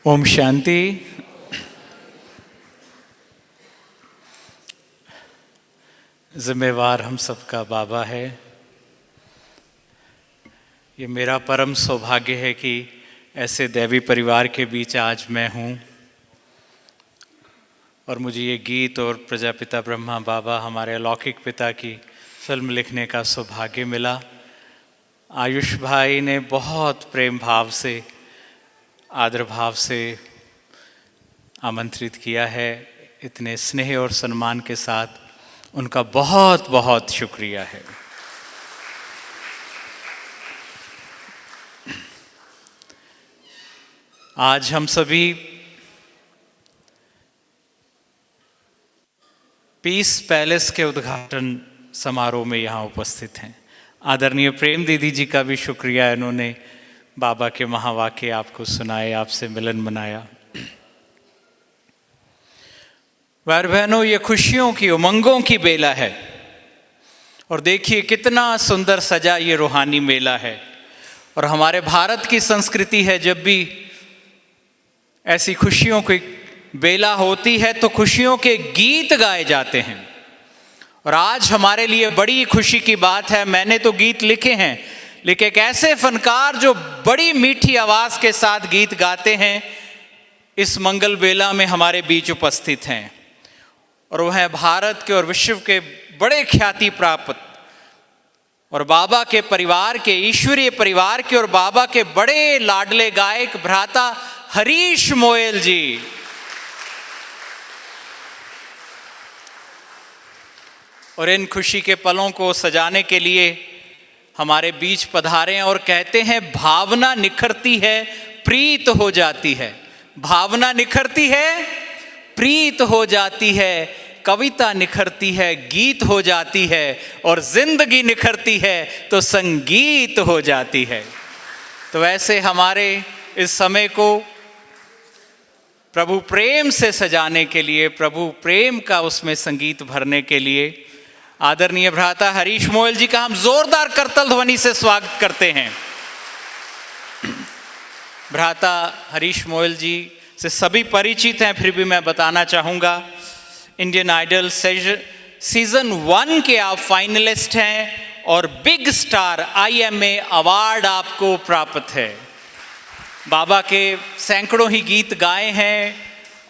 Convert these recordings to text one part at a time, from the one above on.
ओम शांति। जिम्मेवार हम सबका बाबा है। ये मेरा परम सौभाग्य है कि ऐसे दैवी परिवार के बीच आज मैं हूँ और मुझे ये गीत और प्रजापिता ब्रह्मा बाबा हमारे अलौकिक पिता की फिल्म लिखने का सौभाग्य मिला। आयुष भाई ने बहुत प्रेम भाव से, आदर भाव से आमंत्रित किया है। इतने स्नेह और सम्मान के साथ उनका बहुत बहुत शुक्रिया है। आज हम सभी पीस पैलेस के उद्घाटन समारोह में यहाँ उपस्थित हैं। आदरणीय प्रेम दीदी जी का भी शुक्रिया, इन्होंने बाबा के महावाक्य आपको सुनाए, आपसे मिलन मनाया। भाई बहनों, ये खुशियों की, उमंगों की बेला है और देखिए कितना सुंदर सजा ये रूहानी मेला है। और हमारे भारत की संस्कृति है, जब भी ऐसी खुशियों की बेला होती है तो खुशियों के गीत गाए जाते हैं। और आज हमारे लिए बड़ी खुशी की बात है, मैंने तो गीत लिखे हैं, लेकिन एक ऐसे फनकार जो बड़ी मीठी आवाज के साथ गीत गाते हैं इस मंगल बेला में हमारे बीच उपस्थित हैं। और वह है भारत के और विश्व के बड़े ख्याति प्राप्त और बाबा के परिवार के, ईश्वरीय परिवार के और बाबा के बड़े लाडले गायक भ्राता हरीश मोयल जी। और इन खुशी के पलों को सजाने के लिए हमारे बीच पधारे और कहते हैं, भावना निखरती है, प्रीत हो जाती है। भावना निखरती है, प्रीत हो जाती है, कविता निखरती है, गीत हो जाती है, और जिंदगी निखरती है तो संगीत हो जाती है। तो वैसे हमारे इस समय को प्रभु प्रेम से सजाने के लिए, प्रभु प्रेम का उसमें संगीत भरने के लिए आदरणीय भ्राता हरीश मोयल जी का हम जोरदार करतल ध्वनि से स्वागत करते हैं। भ्राता हरीश मोयल जी से सभी परिचित हैं, फिर भी मैं बताना चाहूँगा, इंडियन आइडल सीजन 1 के आप फाइनलिस्ट हैं और बिग स्टार IMA अवार्ड आपको प्राप्त है। बाबा के सैकड़ों ही गीत गाए हैं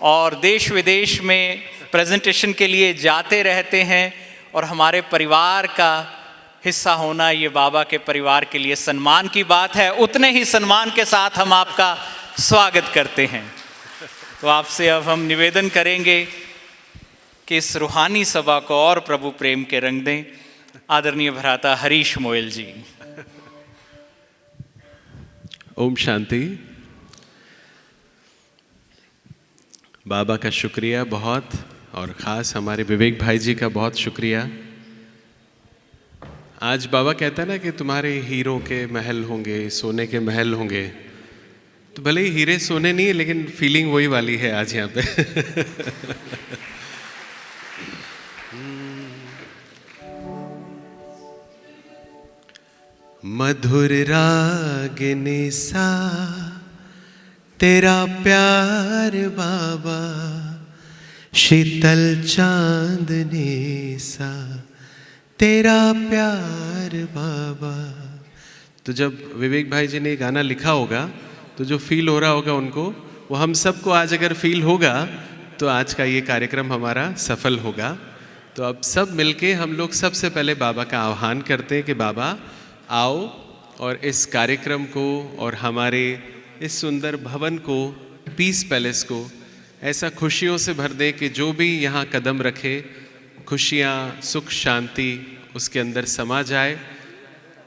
और देश विदेश में प्रेजेंटेशन के लिए जाते रहते हैं। और हमारे परिवार का हिस्सा होना ये बाबा के परिवार के लिए सम्मान की बात है। उतने ही सम्मान के साथ हम आपका स्वागत करते हैं। तो आपसे अब हम निवेदन करेंगे कि इस रूहानी सभा को और प्रभु प्रेम के रंग दें। आदरणीय भ्राता हरीश मोयल जी। ओम शांति। बाबा का शुक्रिया बहुत, और ख़ास हमारे विवेक भाई जी का बहुत शुक्रिया। आज बाबा कहता है ना कि तुम्हारे हीरों के महल होंगे, सोने के महल होंगे, तो भले ही हीरे सोने नहीं है लेकिन फीलिंग वही वाली है आज यहाँ पे। मधुर रागिनी सा तेरा प्यार बाबा, शीतल चांदनी सा तेरा प्यार बाबा। तो जब विवेक भाई जी ने गाना लिखा होगा तो जो फील हो रहा होगा उनको, वो हम सबको आज अगर फील होगा तो आज का ये कार्यक्रम हमारा सफल होगा। तो अब सब मिलके हम लोग सबसे पहले बाबा का आह्वान करते हैं कि बाबा आओ और इस कार्यक्रम को और हमारे इस सुंदर भवन को, पीस पैलेस को ऐसा खुशियों से भर दे कि जो भी यहाँ कदम रखे खुशियाँ, सुख, शांति उसके अंदर समा जाए।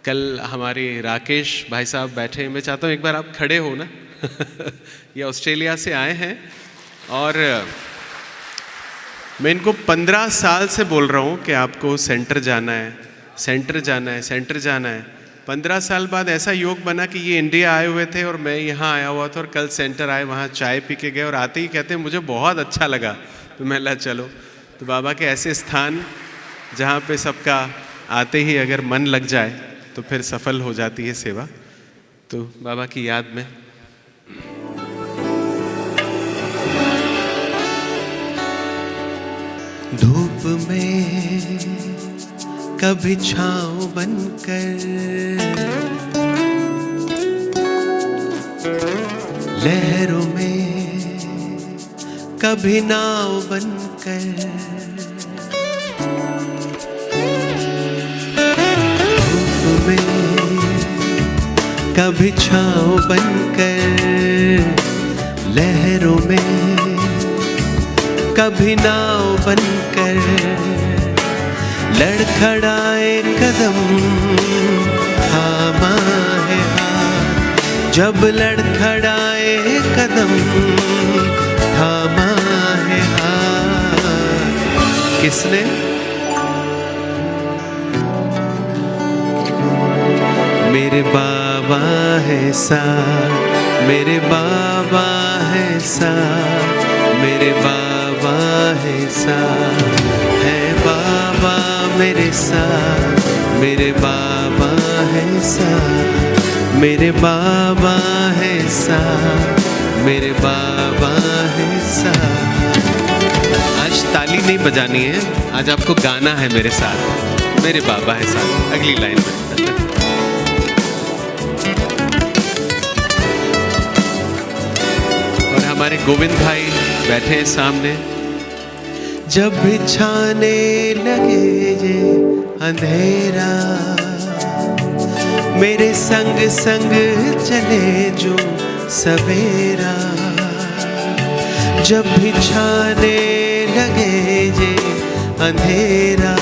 कल हमारे राकेश भाई साहब बैठे, मैं चाहता हूँ एक बार आप खड़े हो ना। ये ऑस्ट्रेलिया से आए हैं और मैं इनको 15 साल से बोल रहा हूँ कि आपको सेंटर जाना है, सेंटर जाना है, सेंटर जाना है। 15 साल बाद ऐसा योग बना कि ये इंडिया आए हुए थे और मैं यहाँ आया हुआ था और कल सेंटर आए, वहाँ चाय पी के गए और आते ही कहते मुझे बहुत अच्छा लगा। तो मैं ला चलो। तो बाबा के ऐसे स्थान जहाँ पे सबका आते ही अगर मन लग जाए तो फिर सफल हो जाती है सेवा। तो बाबा की याद में धूप में कभी छाँव बनकर, लहरों में कभी नाव बनकर, धूप में कभी छाँव बनकर, लहरों में कभी नाव बनकर, लड़खड़ाए कदम थामा है हाथ, जब लड़खड़ाए कदम थामा है हाथ। किसने? मेरे बाबा है साथ, मेरे बाबा है साथ, मेरे बाबा है साथ, है बाबा मेरे साथ, मेरे बाबा है साथ, मेरे बाबा है साथ, मेरे बाबा है साथ। आज ताली नहीं बजानी है, आज आपको गाना है मेरे साथ, मेरे बाबा है साथ। अगली लाइन में हमारे गोविंद भाई बैठे हैं सामने। जब बिछाने लगे ये अंधेरा, मेरे संग संग चले जो सवेरा, जब बिछाने लगे ये अंधेरा,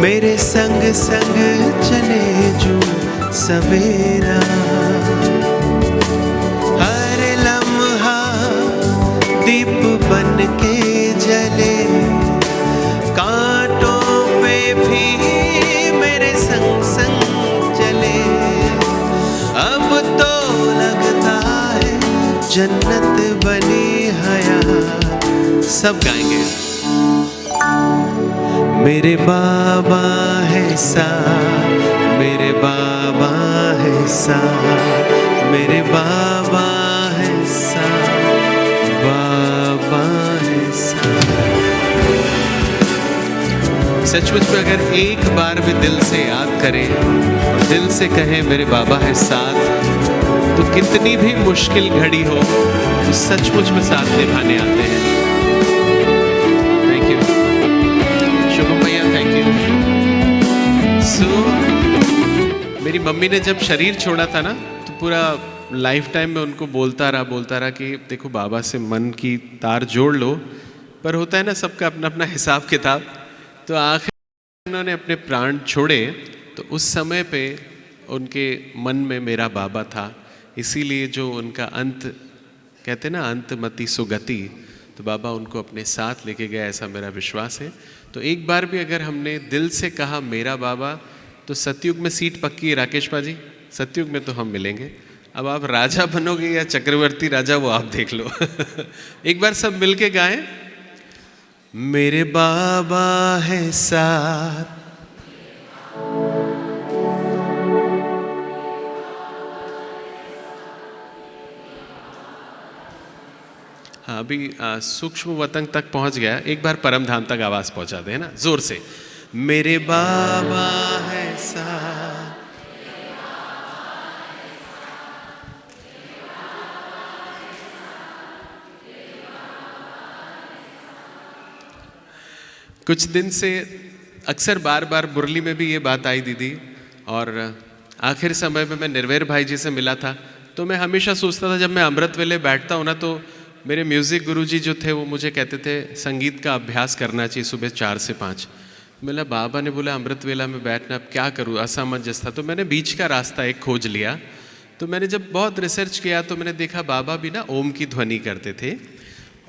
मेरे संग संग चले जो सवेरा, दीप बन के जले, कांटों पे भी मेरे संग संग चले, अब तो लगता है जन्नत बनी हयात। सब गाएंगे। मेरे बाबा है साथ, मेरे बाबा है साथ, मेरे बाबा है साथ, बाबा है साथ। सचमुच में अगर एक बार भी दिल से याद करें और दिल से कहें मेरे बाबा है साथ, तो कितनी भी मुश्किल घड़ी हो तो सचमुच में साथ निभाने आते हैं। थैंक यू शुभम भैया, थैंक यू। मेरी मम्मी ने जब शरीर छोड़ा था ना, तो पूरा लाइफ टाइम में उनको बोलता रहा कि देखो बाबा से मन की तार जोड़ लो, पर होता है ना सबका अपना अपना हिसाब किताब। तो आखिर उन्होंने अपने प्राण छोड़े, तो उस समय पे उनके मन में मेरा बाबा था, इसीलिए जो उनका अंत कहते ना अंतमति सुगति, तो बाबा उनको अपने साथ लेके गया, ऐसा मेरा विश्वास है। तो एक बार भी अगर हमने दिल से कहा मेरा बाबा, तो सतयुग में सीट पक्की है राकेश पाजी, सतयुग में तो हम मिलेंगे। अब आप राजा बनोगे या चक्रवर्ती राजा, वो आप देख लो। एक बार सब मिलके गाएं। मेरे बाबा है साथ, हाँ अभी सूक्ष्म वतन तक पहुंच गया, एक बार परम धाम तक आवाज पहुंचा दे, है ना, जोर से। मेरे बाबा है साथ, कुछ दिन से अक्सर बार बार मुरली में भी ये बात आई दीदी, और आखिर समय में मैं निर्वैर भाई जी से मिला था, तो मैं हमेशा सोचता था जब मैं अमृत वेले बैठता हूँ ना, तो मेरे म्यूज़िक गुरुजी जो थे वो मुझे कहते थे संगीत का अभ्यास करना चाहिए सुबह 4 से 5। मेरा बाबा ने बोला अमृत वेला में बैठना, अब क्या करूँ, असमंजस था। तो मैंने बीच का रास्ता एक खोज लिया। तो मैंने जब बहुत रिसर्च किया तो मैंने देखा बाबा भी ना ओम की ध्वनि करते थे,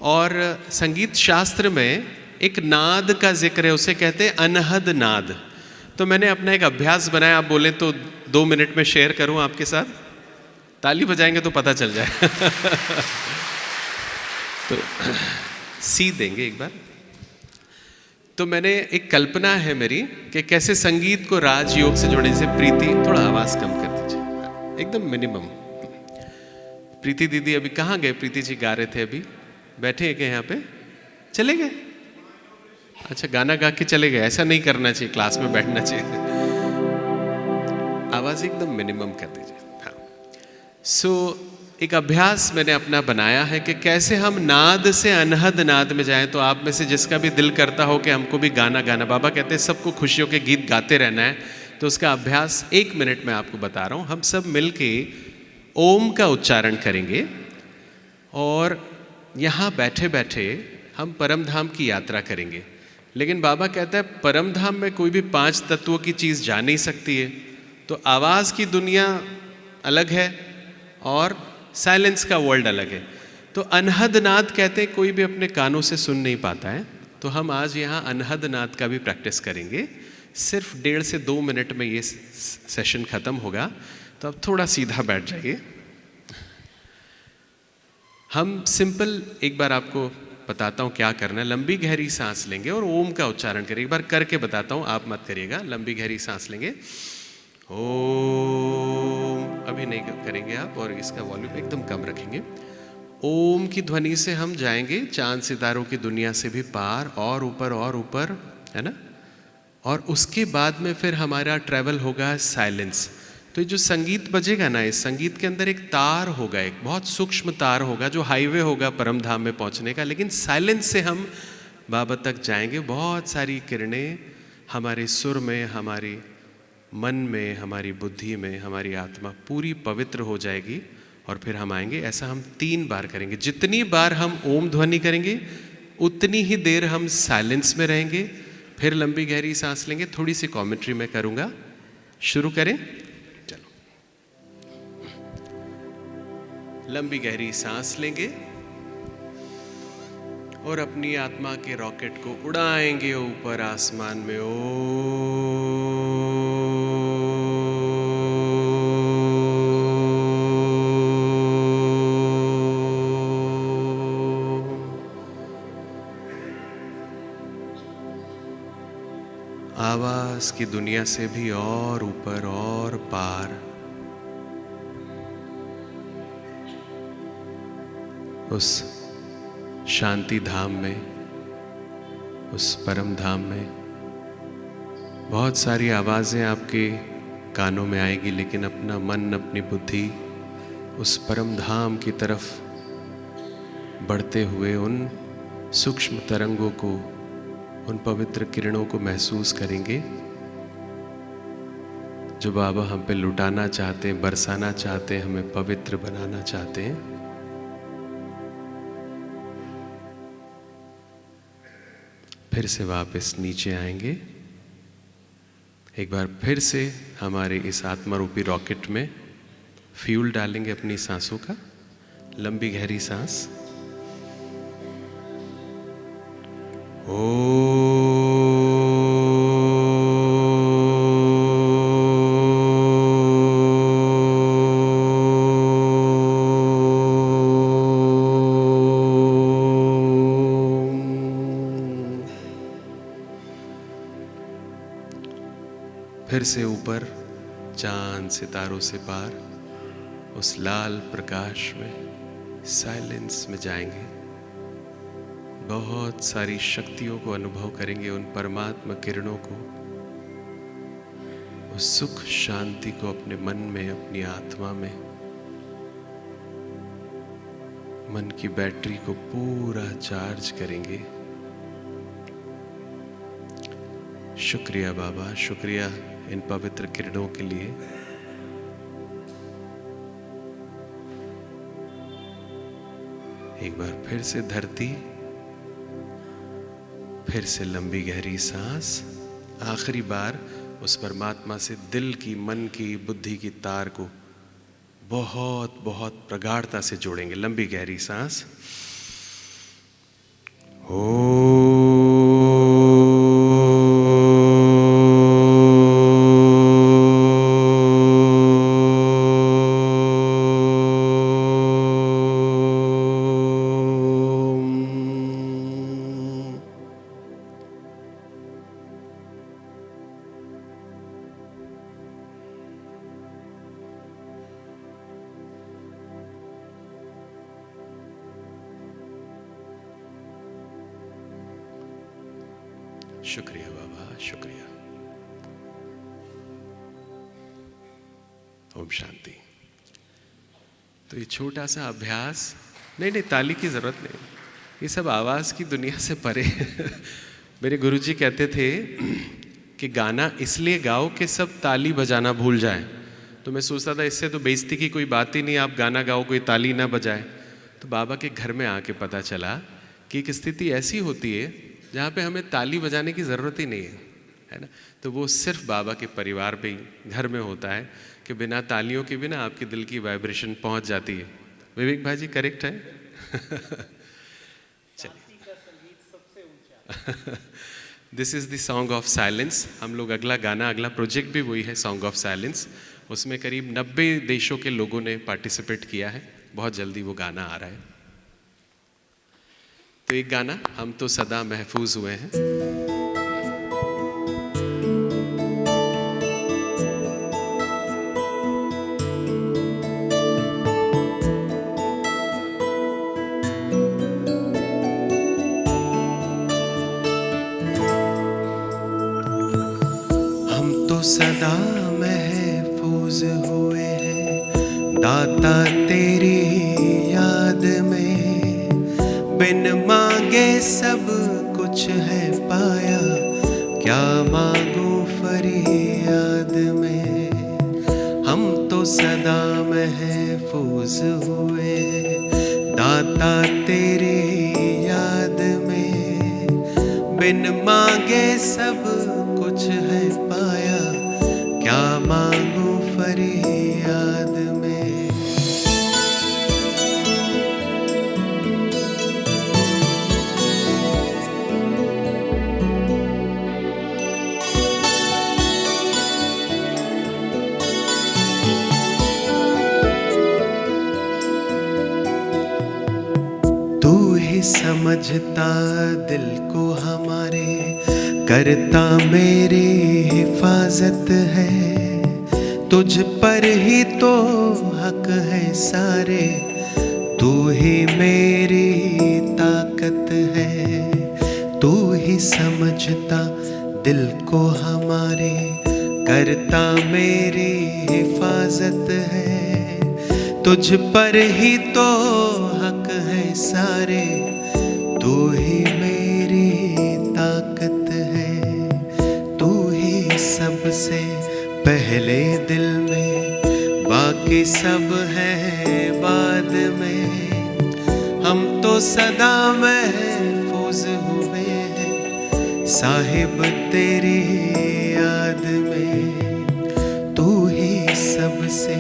और संगीत शास्त्र में एक नाद का जिक्र है, उसे कहते हैं अनहद नाद। तो मैंने अपना एक अभ्यास बनाया, आप बोले तो 2 मिनट में शेयर करूं आपके साथ, ताली बजाएंगे तो पता चल जाए। तो सी देंगे एक बार। तो मैंने एक कल्पना है मेरी कि कैसे संगीत को राजयोग से जोड़ने से। प्रीति थोड़ा आवाज कम कर दीजिए, एकदम मिनिमम। प्रीति दीदी अभी कहाँ गए? प्रीति जी गा रहे थे, अभी बैठे हैं क्या यहाँ पे? चले गए? अच्छा, गाना गा के चले गए, ऐसा नहीं करना चाहिए, क्लास में बैठना चाहिए। आवाज एकदम मिनिमम कर दीजिए। हाँ, सो एक अभ्यास मैंने अपना बनाया है कि कैसे हम नाद से अनहद नाद में जाएं। तो आप में से जिसका भी दिल करता हो कि हमको भी गाना गाना, बाबा कहते हैं सबको खुशियों के गीत गाते रहना है, तो उसका अभ्यास 1 मिनट में आपको बता रहा हूँ। हम सब मिलके ओम का उच्चारण करेंगे और यहाँ बैठे बैठे हम परम धाम की यात्रा करेंगे। लेकिन बाबा कहता है परम धाम में कोई भी 5 तत्वों की चीज़ जा नहीं सकती है। तो आवाज़ की दुनिया अलग है और साइलेंस का वर्ल्ड अलग है। तो अनहद नाद कहते हैं कोई भी अपने कानों से सुन नहीं पाता है। तो हम आज यहाँ अनहद नाद का भी प्रैक्टिस करेंगे। सिर्फ 1.5 से 2 मिनट में ये सेशन ख़त्म होगा। तो अब थोड़ा सीधा बैठ जाइए। हम सिंपल एक बार आपको बताता हूँ क्या करना है। लंबी गहरी सांस लेंगे और ओम का उच्चारण करेंगे। एक बार करके बताता हूँ, आप मत करिएगा। लंबी गहरी सांस लेंगे, ओम, अभी नहीं करेंगे आप, और इसका वॉल्यूम एकदम कम रखेंगे। ओम की ध्वनि से हम जाएंगे चांद सितारों की दुनिया से भी पार, और ऊपर, है ना। और उसके बाद में फिर हमारा ट्रैवल होगा साइलेंस। तो ये जो संगीत बजेगा ना, इस संगीत के अंदर एक तार होगा, एक बहुत सूक्ष्म तार होगा जो हाईवे होगा परम धाम में पहुंचने का। लेकिन साइलेंस से हम बाबा तक जाएंगे। बहुत सारी किरणें हमारे सुर में, हमारे मन में, हमारी बुद्धि में, हमारी आत्मा पूरी पवित्र हो जाएगी और फिर हम आएंगे। ऐसा हम 3 बार करेंगे। जितनी बार हम ओम ध्वनि करेंगे उतनी ही देर हम साइलेंस में रहेंगे। फिर लंबी गहरी सांस लेंगे। थोड़ी सी कमेंट्री मैं करूंगा। शुरू करें, चलो। लंबी गहरी सांस लेंगे और अपनी आत्मा के रॉकेट को उड़ाएंगे ऊपर आसमान में। आवाज की दुनिया से भी और ऊपर और पार, उस शांति धाम में, उस परम धाम में। बहुत सारी आवाज़ें आपके कानों में आएगी, लेकिन अपना मन, अपनी बुद्धि उस परम धाम की तरफ बढ़ते हुए उन सूक्ष्म तरंगों को, उन पवित्र किरणों को महसूस करेंगे जो बाबा हम पे लुटाना चाहते हैं, बरसाना चाहते हैं, हमें पवित्र बनाना चाहते हैं। फिर से वापस नीचे आएंगे। एक बार फिर से हमारे इस आत्मा रूपी रॉकेट में फ्यूल डालेंगे अपनी सांसों का। लंबी गहरी सांस। फिर से ऊपर चांद सितारों से पार, उस लाल प्रकाश में, साइलेंस में जाएंगे। बहुत सारी शक्तियों को अनुभव करेंगे, उन परमात्मा किरणों को, उस सुख शांति को अपने मन में, अपनी आत्मा में। मन की बैटरी को पूरा चार्ज करेंगे। शुक्रिया बाबा, शुक्रिया इन पवित्र किरणों के लिए। एक बार फिर से धरती, फिर से लंबी गहरी सांस। आखिरी बार उस परमात्मा से दिल की, मन की, बुद्धि की तार को बहुत बहुत प्रगाढ़ता से जोड़ेंगे। लंबी गहरी सांस। शुक्रिया बाबा, शुक्रिया। ओम शांति। तो ये छोटा सा अभ्यास, नहीं ताली की जरूरत नहीं, ये सब आवाज की दुनिया से परे। मेरे गुरुजी कहते थे कि गाना इसलिए गाओ कि सब ताली बजाना भूल जाए। तो मैं सोचता था इससे तो बेइज्जती की कोई बात ही नहीं, आप गाना गाओ कोई ताली ना बजाए। तो बाबा के घर में आके पता चला कि एक स्थिति ऐसी होती है जहाँ पे हमें ताली बजाने की ज़रूरत ही नहीं है ना। तो वो सिर्फ बाबा के परिवार पे ही घर में होता है कि बिना तालियों के भी ना आपके दिल की वाइब्रेशन पहुँच जाती है। विवेक भाई जी करेक्ट है? This is the song of silence. हम लोग अगला गाना, अगला प्रोजेक्ट भी वही है, सॉन्ग ऑफ साइलेंस। उसमें करीब 90 देशों के लोगों ने पार्टिसिपेट किया है। बहुत जल्दी वो गाना आ रहा है। तो एक गाना, हम तो सदा महफूज हुए हैं। हम तो सदा महफूज हुए हैं दाता तेरी याद में, बिन मांगे सब कुछ है पाया, क्या मांगू फरियाद में। हम तो सदा महफूज हुए हैं दाता तेरी याद में, बिन मांगे सब कुछ है पाया, क्या मांगू फरियाद में। तू ही समझता दिल को हमारे, करता मेरी हिफाजत है, तुझ पर ही तो हक है सारे, तू ही मेरी ताकत है। तू ही समझता दिल को हमारे, करता मेरी हिफाजत है, तुझ पर ही तो हक है सारे, तू ही मेरी ताकत है। तू ही सबसे पहले दिल में, बाकी सब है बाद में। हम तो सदा महफूज हुए हैं साहिब तेरी याद में। तू ही सबसे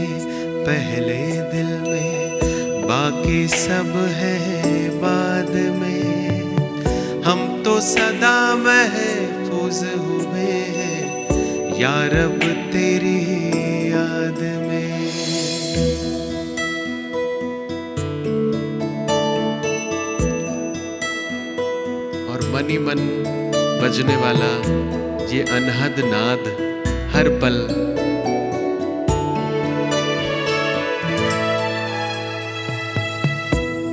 पहले दिल में, बाकी सब है बाद में। हम तो सदा महफूज हुए हैं या रब तेरी याद में। और मन ही मन बजने वाला ये अनहद नाद हर पल,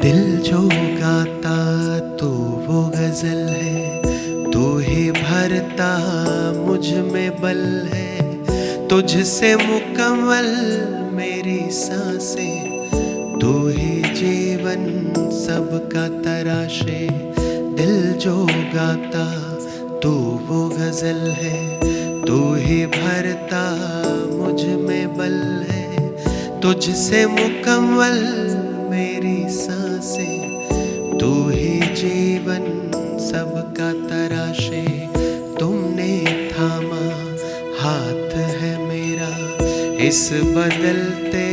दिल जो गाता तो वो गजल है, तू ही भरता मुझ में बल है। तुझसे मुकम्मल मेरी सांसें, तू ही जीवन सबका तराशे। दिल जो गाता तू वो गजल है, तू ही भरता मुझ में बल है। तुझसे मुकम्मल मेरी सांसें, तू ही जीवन सबका तराशे। तुमने थामा हाथ है मेरा इस बदलते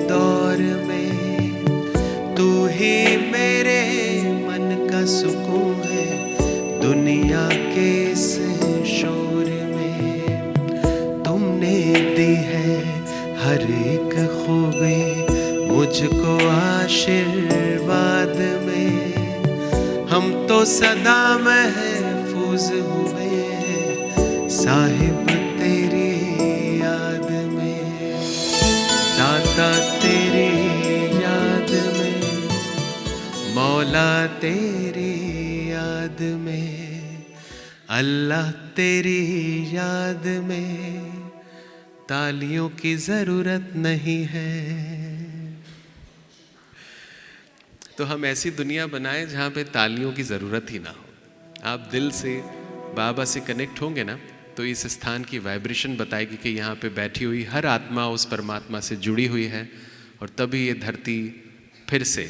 दौर में, तू ही मेरे मन का सुकून है दुनिया के इस शोर में। तुमने दी है हर एक खूबी मुझको आशीर्वाद में। हम तो सदा महफूज हुए हैं साहिब तेरी याद में, दाता तेरी याद में, मौला तेरी याद में। अल्लाह तेरी याद में तालियों की ज़रूरत नहीं है। तो हम ऐसी दुनिया बनाएं जहाँ पे तालियों की ज़रूरत ही ना हो। आप दिल से बाबा से कनेक्ट होंगे ना, तो इस स्थान की वाइब्रेशन बताएगी कि यहाँ पे बैठी हुई हर आत्मा उस परमात्मा से जुड़ी हुई है, और तभी ये धरती फिर से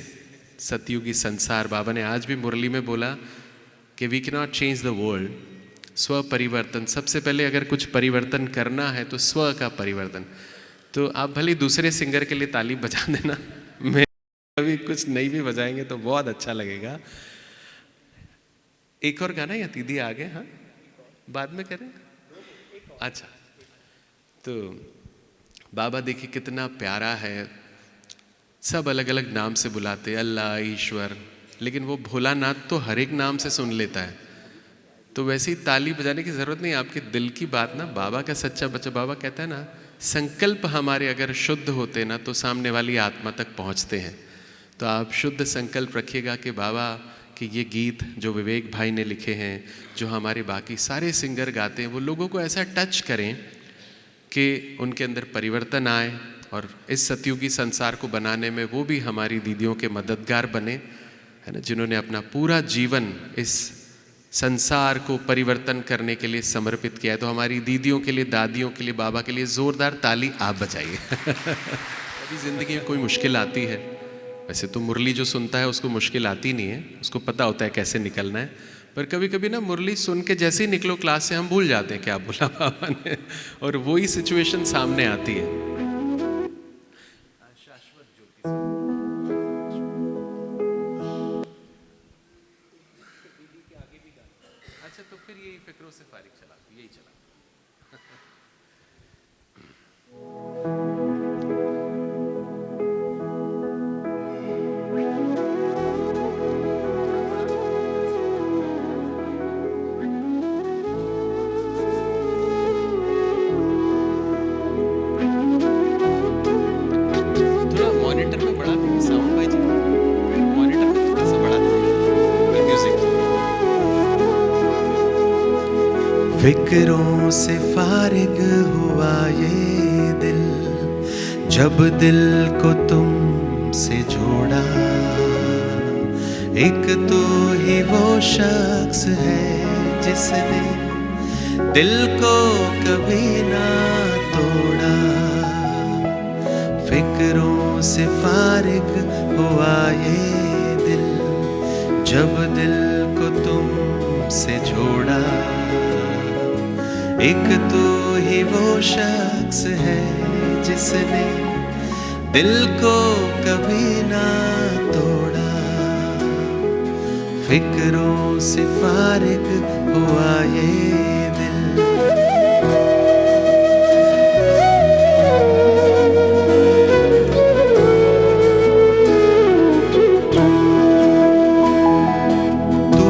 सतयुगी संसार। बाबा ने आज भी मुरली में बोला कि we can not change the world, स्व परिवर्तन। सबसे पहले अगर कुछ परिवर्तन करना है तो स्व का परिवर्तन। तो आप भले दूसरे सिंगर के लिए ताली बजा देना, मैं अभी कुछ नहीं भी बजाएंगे तो बहुत अच्छा लगेगा। एक और गाना या दीदी आ गए? हाँ, बाद में करें। अच्छा, तो बाबा देखिए कितना प्यारा है। सब अलग अलग नाम से बुलाते, अल्लाह, ईश्वर, लेकिन वो भोलानाथ तो हर एक नाम से सुन लेता है। तो वैसे ही ताली बजाने की ज़रूरत नहीं, आपके दिल की बात ना बाबा का सच्चा बच्चा। बाबा कहता है ना, संकल्प हमारे अगर शुद्ध होते ना तो सामने वाली आत्मा तक पहुंचते हैं। तो आप शुद्ध संकल्प रखिएगा कि बाबा कि ये गीत जो विवेक भाई ने लिखे हैं, जो हमारे बाकी सारे सिंगर गाते हैं, वो लोगों को ऐसा टच करें कि उनके अंदर परिवर्तन आए, और इस सतयुगी संसार को बनाने में वो भी हमारी दीदियों के मददगार बने, है ना, जिन्होंने अपना पूरा जीवन इस संसार को परिवर्तन करने के लिए समर्पित किया है। तो हमारी दीदियों के लिए, दादियों के लिए, बाबा के लिए ज़ोरदार ताली आप बजाइए। कभी ज़िंदगी में कोई मुश्किल आती है, वैसे तो मुरली जो सुनता है उसको मुश्किल आती नहीं है, उसको पता होता है कैसे निकलना है, पर कभी कभी ना मुरली सुन के जैसे ही निकलो क्लास से हम भूल जाते हैं क्या बोला बाबा ने, और वही सिचुएशन सामने आती है। अच्छा, तो फिर यही फिक्रों से फारिग चला, यही चला। फिक्रों से फारिग हुआ ये दिल, जब दिल को तुमसे जोड़ा। एक तो ही वो शख्स है जिसने दिल को कभी ना तोड़ा। फिक्रों से फारिग हुआ ये दिल, जब दिल को तुमसे जोड़ा। एक तो ही वो शख्स है जिसने दिल को कभी ना तोड़ा। फिक्रों से फारिग हुआ ये दिल। तू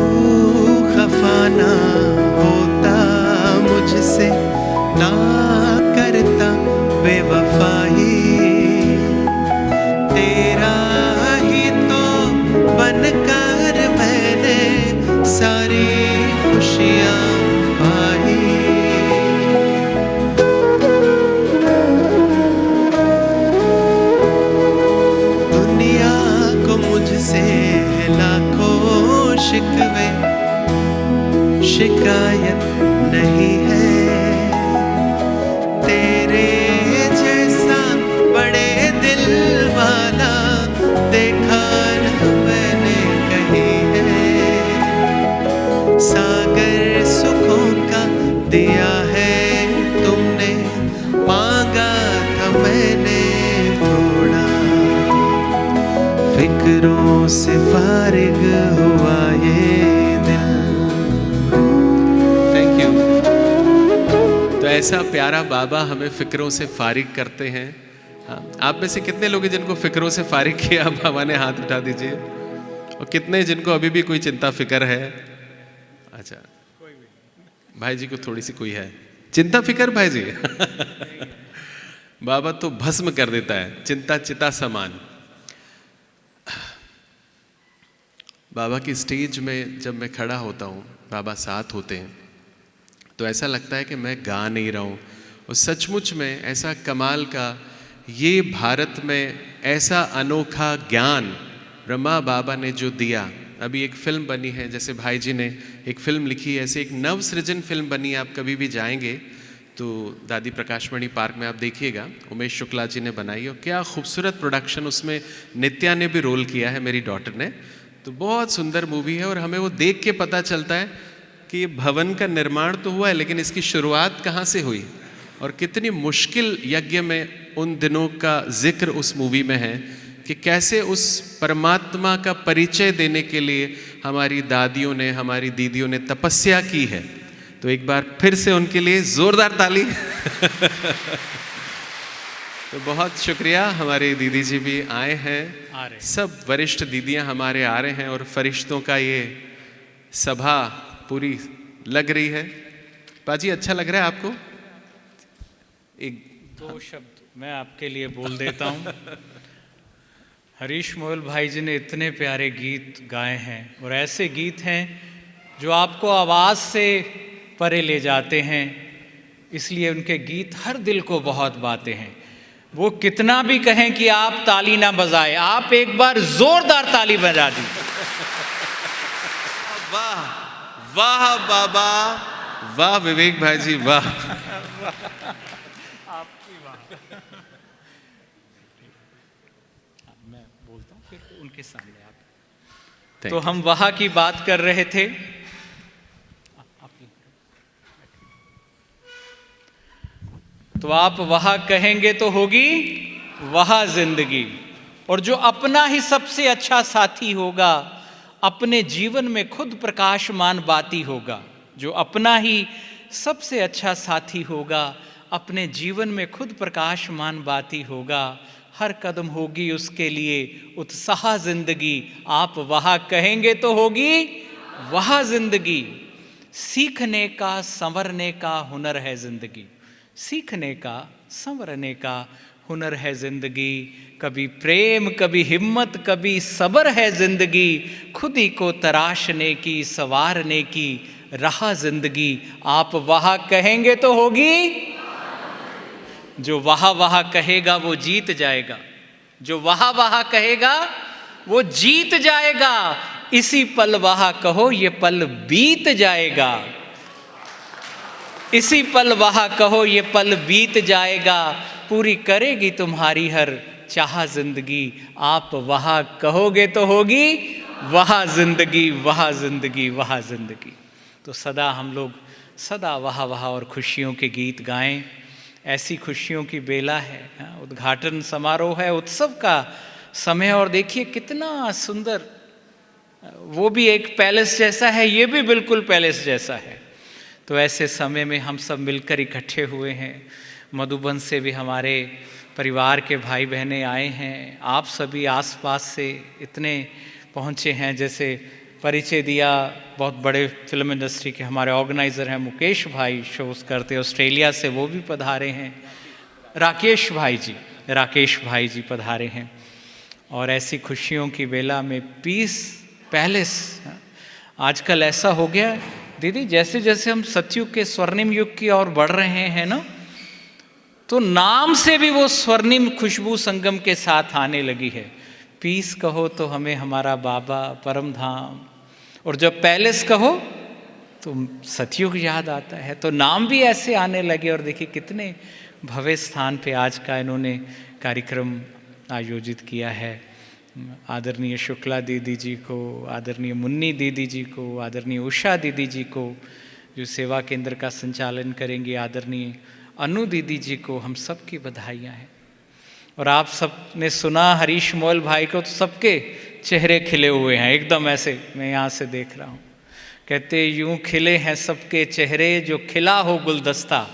खफा ना होता मुझसे, ना करता बेवफाई, तेरा ही तो बनकर मैंने सारी खुशियाँ पाई। दुनिया को मुझसे लाखों शिकवे, शिकायत नहीं है। तेरे जैसा बड़े दिल वाला देखा न मैंने कहीं है। सागर सुखों का दिया है तुमने, मांगा था मैंने थोड़ा। फिक्रों से फारिग हुआ ये ऐसा प्यारा बाबा हमें फिक्रों से फारिग करते हैं। हाँ, आप में से कितने लोग हैं जिनको फिक्रों से फारिग किया? बाबा ने हाथ उठा दीजिए। और कितने जिनको अभी भी कोई चिंता फिक्र है? अच्छा, भाई जी को थोड़ी सी कोई है चिंता फिक्र भाई जी? बाबा तो भस्म कर देता है, चिंता चिता समान। बाबा की स्टेज में जब मैं खड़ा होता हूँ, बाबा साथ होते हैं, तो ऐसा लगता है कि मैं गा नहीं रहा हूँ। और सचमुच में ऐसा कमाल का ये भारत में ऐसा अनोखा ज्ञान ब्रह्मा बाबा ने जो दिया। अभी एक फिल्म बनी है, जैसे भाई जी ने एक फिल्म लिखी है, ऐसे एक नव सृजन फिल्म बनी है। आप कभी भी जाएंगे तो दादी प्रकाशमणि पार्क में आप देखिएगा, उमेश शुक्ला जी ने बनाई, और क्या खूबसूरत प्रोडक्शन। उसमें नित्या ने भी रोल किया है, मेरी डॉटर ने। तो बहुत सुंदर मूवी है, और हमें वो देख के पता चलता है कि ये भवन का निर्माण तो हुआ है, लेकिन इसकी शुरुआत कहाँ से हुई और कितनी मुश्किल यज्ञ में उन दिनों का जिक्र उस मूवी में है कि कैसे उस परमात्मा का परिचय देने के लिए हमारी दादियों ने, हमारी दीदियों ने तपस्या की है। तो एक बार फिर से उनके लिए जोरदार ताली। तो बहुत शुक्रिया, हमारे दीदी जी भी आए हैं, सब वरिष्ठ दीदियां हमारे आ रहे हैं, और फरिश्तों का ये सभा पूरी लग रही है। पाजी अच्छा लग रहा है आपको? एक दो शब्द मैं आपके लिए बोल देता हूँ। हरीश मोहल भाई जी ने इतने प्यारे गीत गाए हैं, और ऐसे गीत हैं जो आपको आवाज़ से परे ले जाते हैं, इसलिए उनके गीत हर दिल को बहुत बाते हैं। वो कितना भी कहें कि आप ताली ना बजाए, आप एक बार जोरदार ताली बजा दी। वाह वाह बाबा, वाह विवेक भाई जी, वाह। आपकी बात। मैं बोलता हूँ फिर उनके सामने आप। तो हम वहाँ की बात कर रहे थे। तो आप वहाँ कहेंगे तो होगी वहाँ जिंदगी। और जो अपना ही सबसे अच्छा साथी होगा, अपने जीवन में खुद प्रकाशमान बाती होगा। जो अपना ही सबसे अच्छा साथी होगा, अपने जीवन में खुद प्रकाशमान बाती होगा, हर कदम होगी उसके लिए उत्साह जिंदगी। आप वहाँ कहेंगे तो होगी वहाँ जिंदगी। सीखने का संवरने का हुनर है जिंदगी, सीखने का संवरने का हुनर है जिंदगी। कभी प्रेम, कभी हिम्मत, कभी सब्र है जिंदगी। खुद ही को तराशने की, संवारने की राह जिंदगी। आप वहाँ कहेंगे तो होगी। जो वहाँ वहाँ कहेगा वो जीत जाएगा, जो वहाँ वहाँ कहेगा वो जीत जाएगा। इसी पल वहाँ कहो ये पल बीत जाएगा, इसी पल वहाँ कहो ये पल बीत जाएगा। पूरी करेगी तुम्हारी हर चाह जिंदगी। आप वहाँ कहोगे तो होगी वहाँ जिंदगी, वहाँ जिंदगी, वहाँ जिंदगी। तो सदा हम लोग सदा वहाँ वहाँ और खुशियों के गीत गाएं। ऐसी खुशियों की बेला है, उद्घाटन समारोह है, उत्सव का समय। और देखिए कितना सुंदर, वो भी एक पैलेस जैसा है, ये भी बिल्कुल पैलेस जैसा है। तो ऐसे समय में हम सब मिलकर इकट्ठे हुए हैं। मधुबन से भी हमारे परिवार के भाई बहनें आए हैं। आप सभी आसपास से इतने पहुँचे हैं। जैसे परिचय दिया, बहुत बड़े फिल्म इंडस्ट्री के हमारे ऑर्गेनाइज़र हैं मुकेश भाई, शोज़ करते ऑस्ट्रेलिया से, वो भी पधारे हैं। राकेश भाई जी पधारे हैं। और ऐसी खुशियों की बेला में पीस पैलेस, आजकल ऐसा हो गया दीदी, जैसे जैसे हम सतयुग के स्वर्णिम युग की ओर बढ़ रहे हैं ना, तो नाम से भी वो स्वर्णिम खुशबू संगम के साथ आने लगी है। पीस कहो तो हमें हमारा बाबा परम धाम, और जब पैलेस कहो तो सतयुग याद आता है। तो नाम भी ऐसे आने लगे। और देखिए कितने भव्य स्थान पे आज का इन्होंने कार्यक्रम आयोजित किया है। आदरणीय शुक्ला दीदी जी को, आदरणीय मुन्नी दीदी जी को, आदरणीय उषा दीदी जी को जो सेवा केंद्र का संचालन करेंगी, आदरणीय अनु दीदी जी को, हम सब की बधाइयाँ हैं। और आप सब ने सुना हरीश मोहल भाई को, तो सबके चेहरे खिले हुए हैं एकदम। ऐसे मैं यहाँ से देख रहा हूँ, कहते यूँ खिले हैं सबके चेहरे जो खिला हो गुलदस्ता।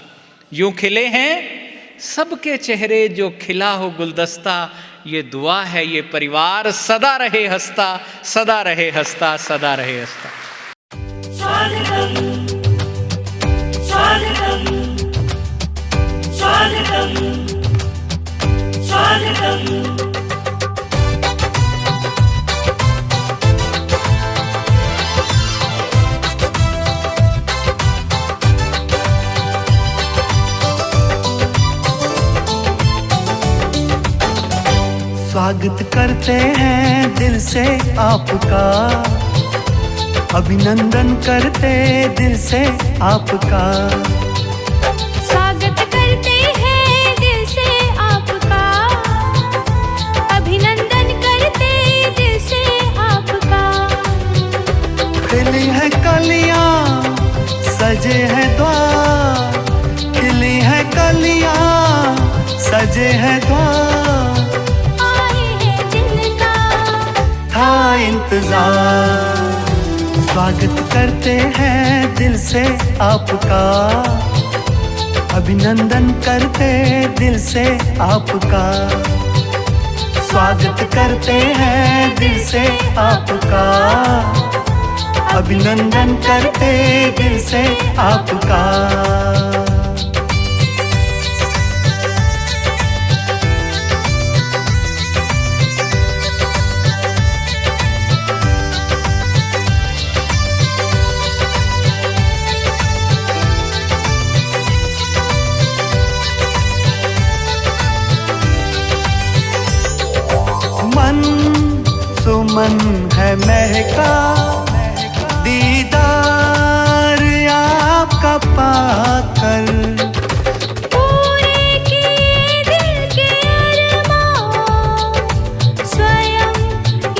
यूँ खिले हैं सबके चेहरे जो खिला हो गुलदस्ता। ये दुआ है ये परिवार सदा रहे हंसता, सदा रहे हंसता, सदा रहे हंसता। स्वागतम स्वागतम स्वागतम स्वागतम। स्वागत करते हैं दिल से आपका, अभिनंदन करते दिल से आपका। स्वागत करते हैं दिल से आपका, अभिनंदन करते दिल से आपका। खिली है कलियां सजे हैं द्वार, खिली है कलियां सजे हैं द्वार। आए हैं जिनका था इंतजार, स्वागत करते हैं दिल से आपका, अभिनंदन करते दिल से आपका। स्वागत करते हैं दिल से आपका, अभिनंदन करते दिल से आपका। मन सुमन है महका, दीदार आपका पाकर। पूरे किए दिल के अरमान, स्वयं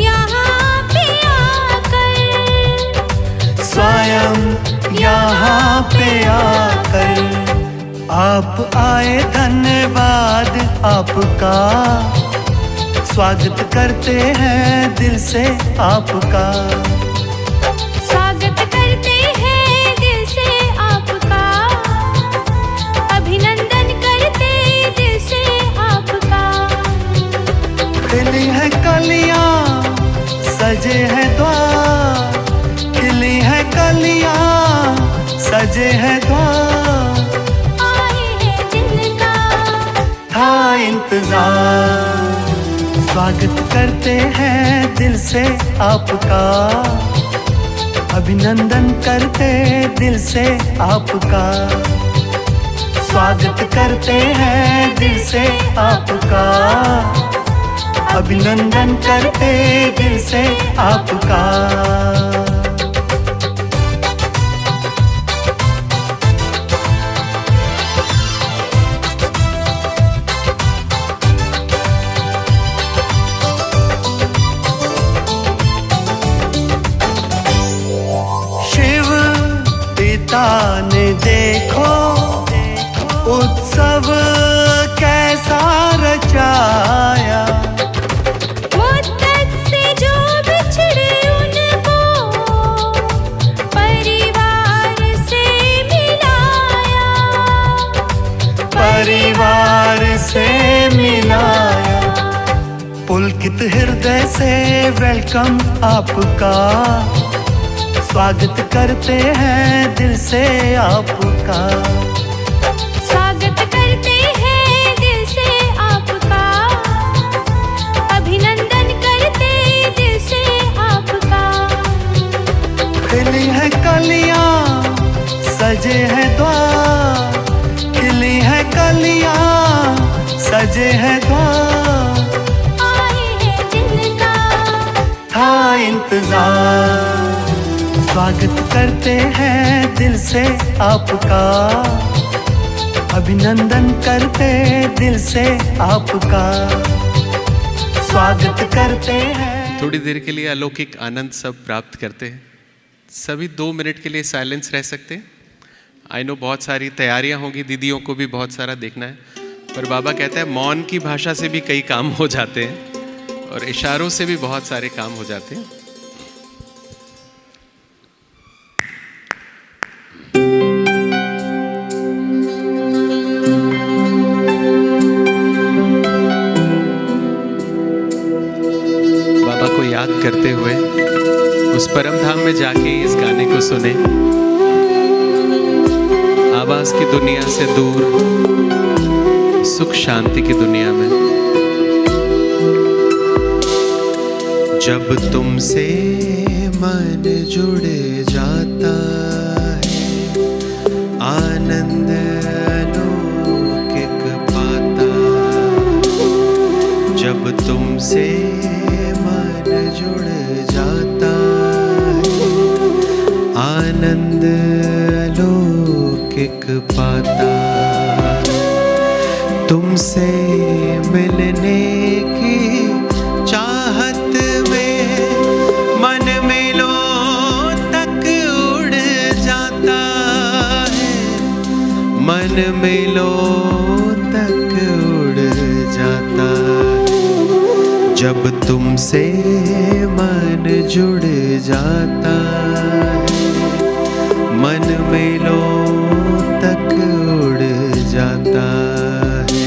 यहाँ पे आकर। स्वयं यहाँ पे आकर आप आए, धन्यवाद आपका। स्वागत करते हैं दिल से आपका, स्वागत करते हैं दिल से आपका, अभिनंदन करते दिल से आपका। खिली है कलियां सजे हैं द्वार, खिली है कलियां सजे हैं द्वार। आए हैं जिनका था इंतजार, स्वागत करते हैं दिल से आपका, अभिनंदन करते दिल से आपका। स्वागत करते हैं दिल से आपका, अभिनंदन करते दिल से आपका। ने देखो उत्सव कैसा रचाया, मुद्दत से जो बिछड़े उनको परिवार से मिलाया। परिवार से मिलाया। पुलकित हृदय से वेलकम आपका, स्वागत करते हैं दिल से आपका। स्वागत करते हैं दिल से आपका, अभिनंदन करते दिल से आपका। खिली है कलियां सजे हैं द्वार, खिली है कलियां सजे हैं द्वार। आए हैं जिनका था इंतजार, स्वागत करते हैं दिल से आपका, अभिनंदन करते दिल से आपका। स्वागत करते हैं। थोड़ी देर के लिए अलौकिक आनंद सब प्राप्त करते हैं। सभी 2 मिनट के लिए साइलेंस रह सकते हैं। आई नो बहुत सारी तैयारियां होंगी, दीदियों को भी बहुत सारा देखना है, पर बाबा कहता है मौन की भाषा से भी कई काम हो जाते हैं और इशारों से भी बहुत सारे काम हो जाते हैं। याद करते हुए उस परम धाम में जाके इस गाने को सुने, आवाज की दुनिया से दूर, सुख शांति की दुनिया में। जब तुमसे मन जुड़ जाता है, आनंद अलौकिक पाता। जब जब तुमसे मन जुड़ जाता है, आनंद अलौकिक पाता। तुमसे मिलने की चाहत में मन मिलों तक उड़ जाता है, मन मिलों तक उड़ जाता है। जब तुमसे मन जुड़ जाता है, मन मिलों तक उड़ जाता है।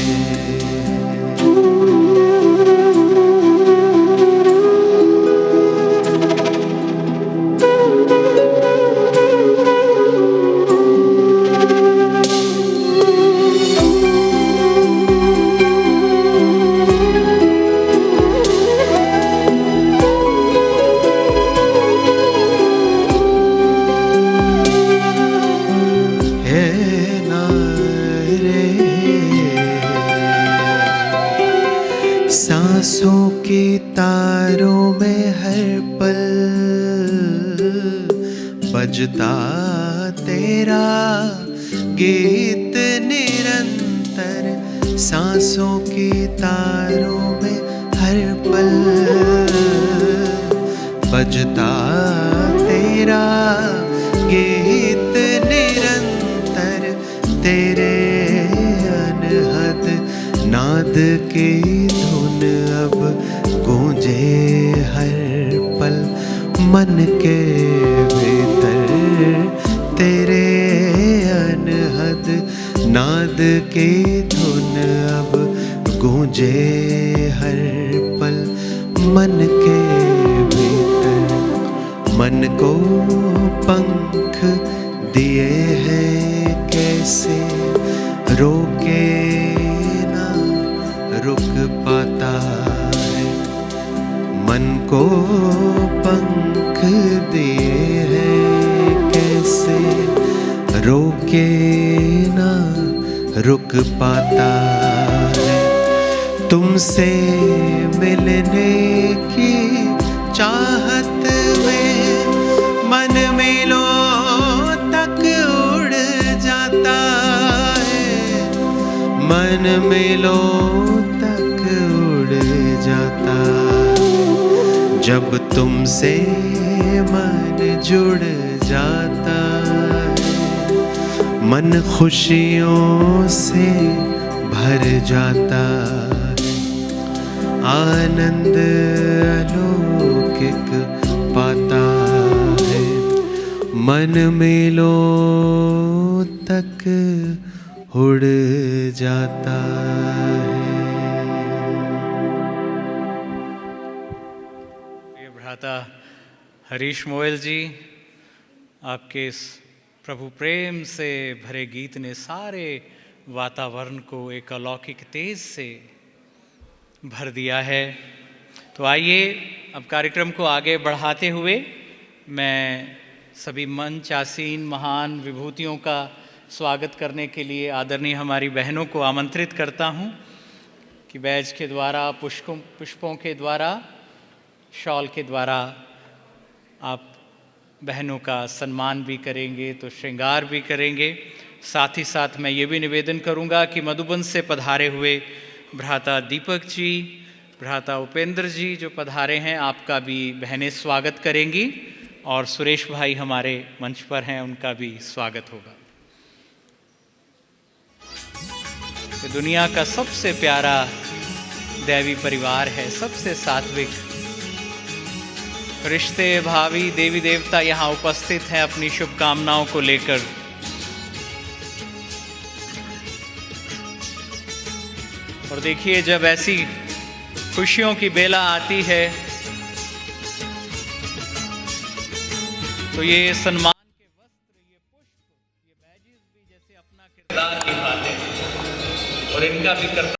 सांसों के तारों में हर पल बजता तेरा गीत निरंतर। सांसों के तारों में हर पल बजता तेरा गीत निरंतर। तेरे अनहद नाद की धुन अब गूंजे हर पल मन के भीतर। तेरे अनहद नाद की धुन अब गूंजे हर पल मन के भीतर। मन को पंख दिए हैं कैसे रोके रुक पाता है। मन को पंख दिए हैं कैसे रोके ना रुक पाता है। तुमसे मिलने की चाहत में मन मिलों तक उड़ जाता है, मन मिलों तक उड़ जाता है। जब तुमसे मन जुड़ जाता है, मन खुशियों से भर जाता है, आनंद अलौकिक पाता है। मन मिलों तक उड़ जाता है। ये भ्राता हरीश मोयल जी, आपके इस प्रभु प्रेम से भरे गीत ने सारे वातावरण को एक अलौकिक तेज से भर दिया है। तो आइए अब कार्यक्रम को आगे बढ़ाते हुए मैं सभी मंच आसीन महान विभूतियों का स्वागत करने के लिए आदरणीय हमारी बहनों को आमंत्रित करता हूं कि बैज के द्वारा, पुष्पों के द्वारा, शॉल के द्वारा आप बहनों का सम्मान भी करेंगे तो श्रृंगार भी करेंगे। साथ ही साथ मैं ये भी निवेदन करूंगा कि मधुबन से पधारे हुए भ्राता दीपक जी, भ्राता उपेंद्र जी जो पधारे हैं, आपका भी बहनें स्वागत करेंगी और सुरेश भाई हमारे मंच पर हैं, उनका भी स्वागत होगा। ये दुनिया का सबसे प्यारा दैवी परिवार है, सबसे सात्विक रिश्ते भावी देवी देवता यहाँ उपस्थित हैं अपनी शुभकामनाओं को लेकर। और देखिए जब ऐसी खुशियों की बेला आती है तो ये सम्मान के वस्त्र, ये पुष्प, ये बैजेस भी जैसे अपना किरदार निभाते हैं और इनका भी कर्तव्य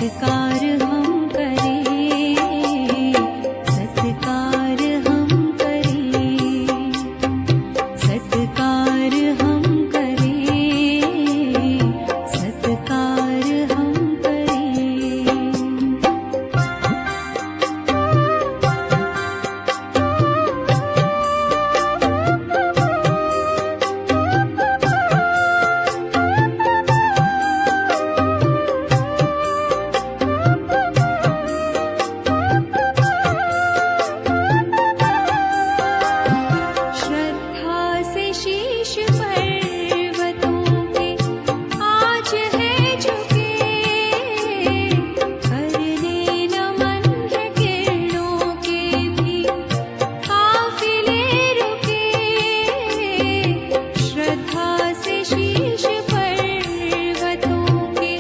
सत्कार हम करें, सत्कार हम करें, सत्कार हम करें, सत्कार हम करें। श्रद्धा से शीश पर्वतों पे आज है झुके, करने नमन है किरणों के भी काफिले रुके। श्रद्धा से शीश पर्वतों पे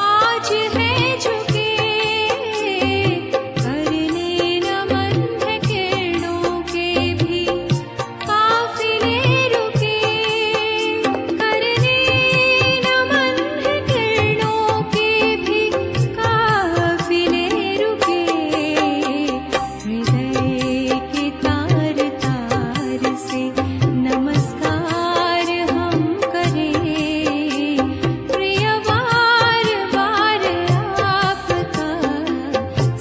आज है झुके, करने नमन है किरणों के भी काफिले रुके, करने नमन है किरणों के भी काफिले रुके। हृदय के तार तार से नमस्कार हम करें, प्रिय बार बार आपका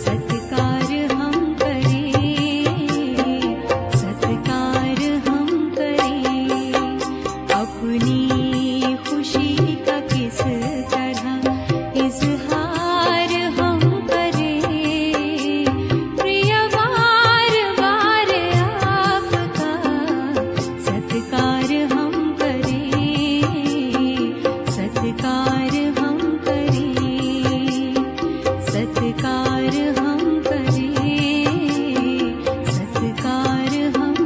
सत्कार हम करें, सत्कार हम करें। अपनी खुशी का किस तरह इजहार हम करें, प्रिय बार बार आपका सत्कार हम करें, सत्कार हम करें, सत्कार हम करें, सत्कार हम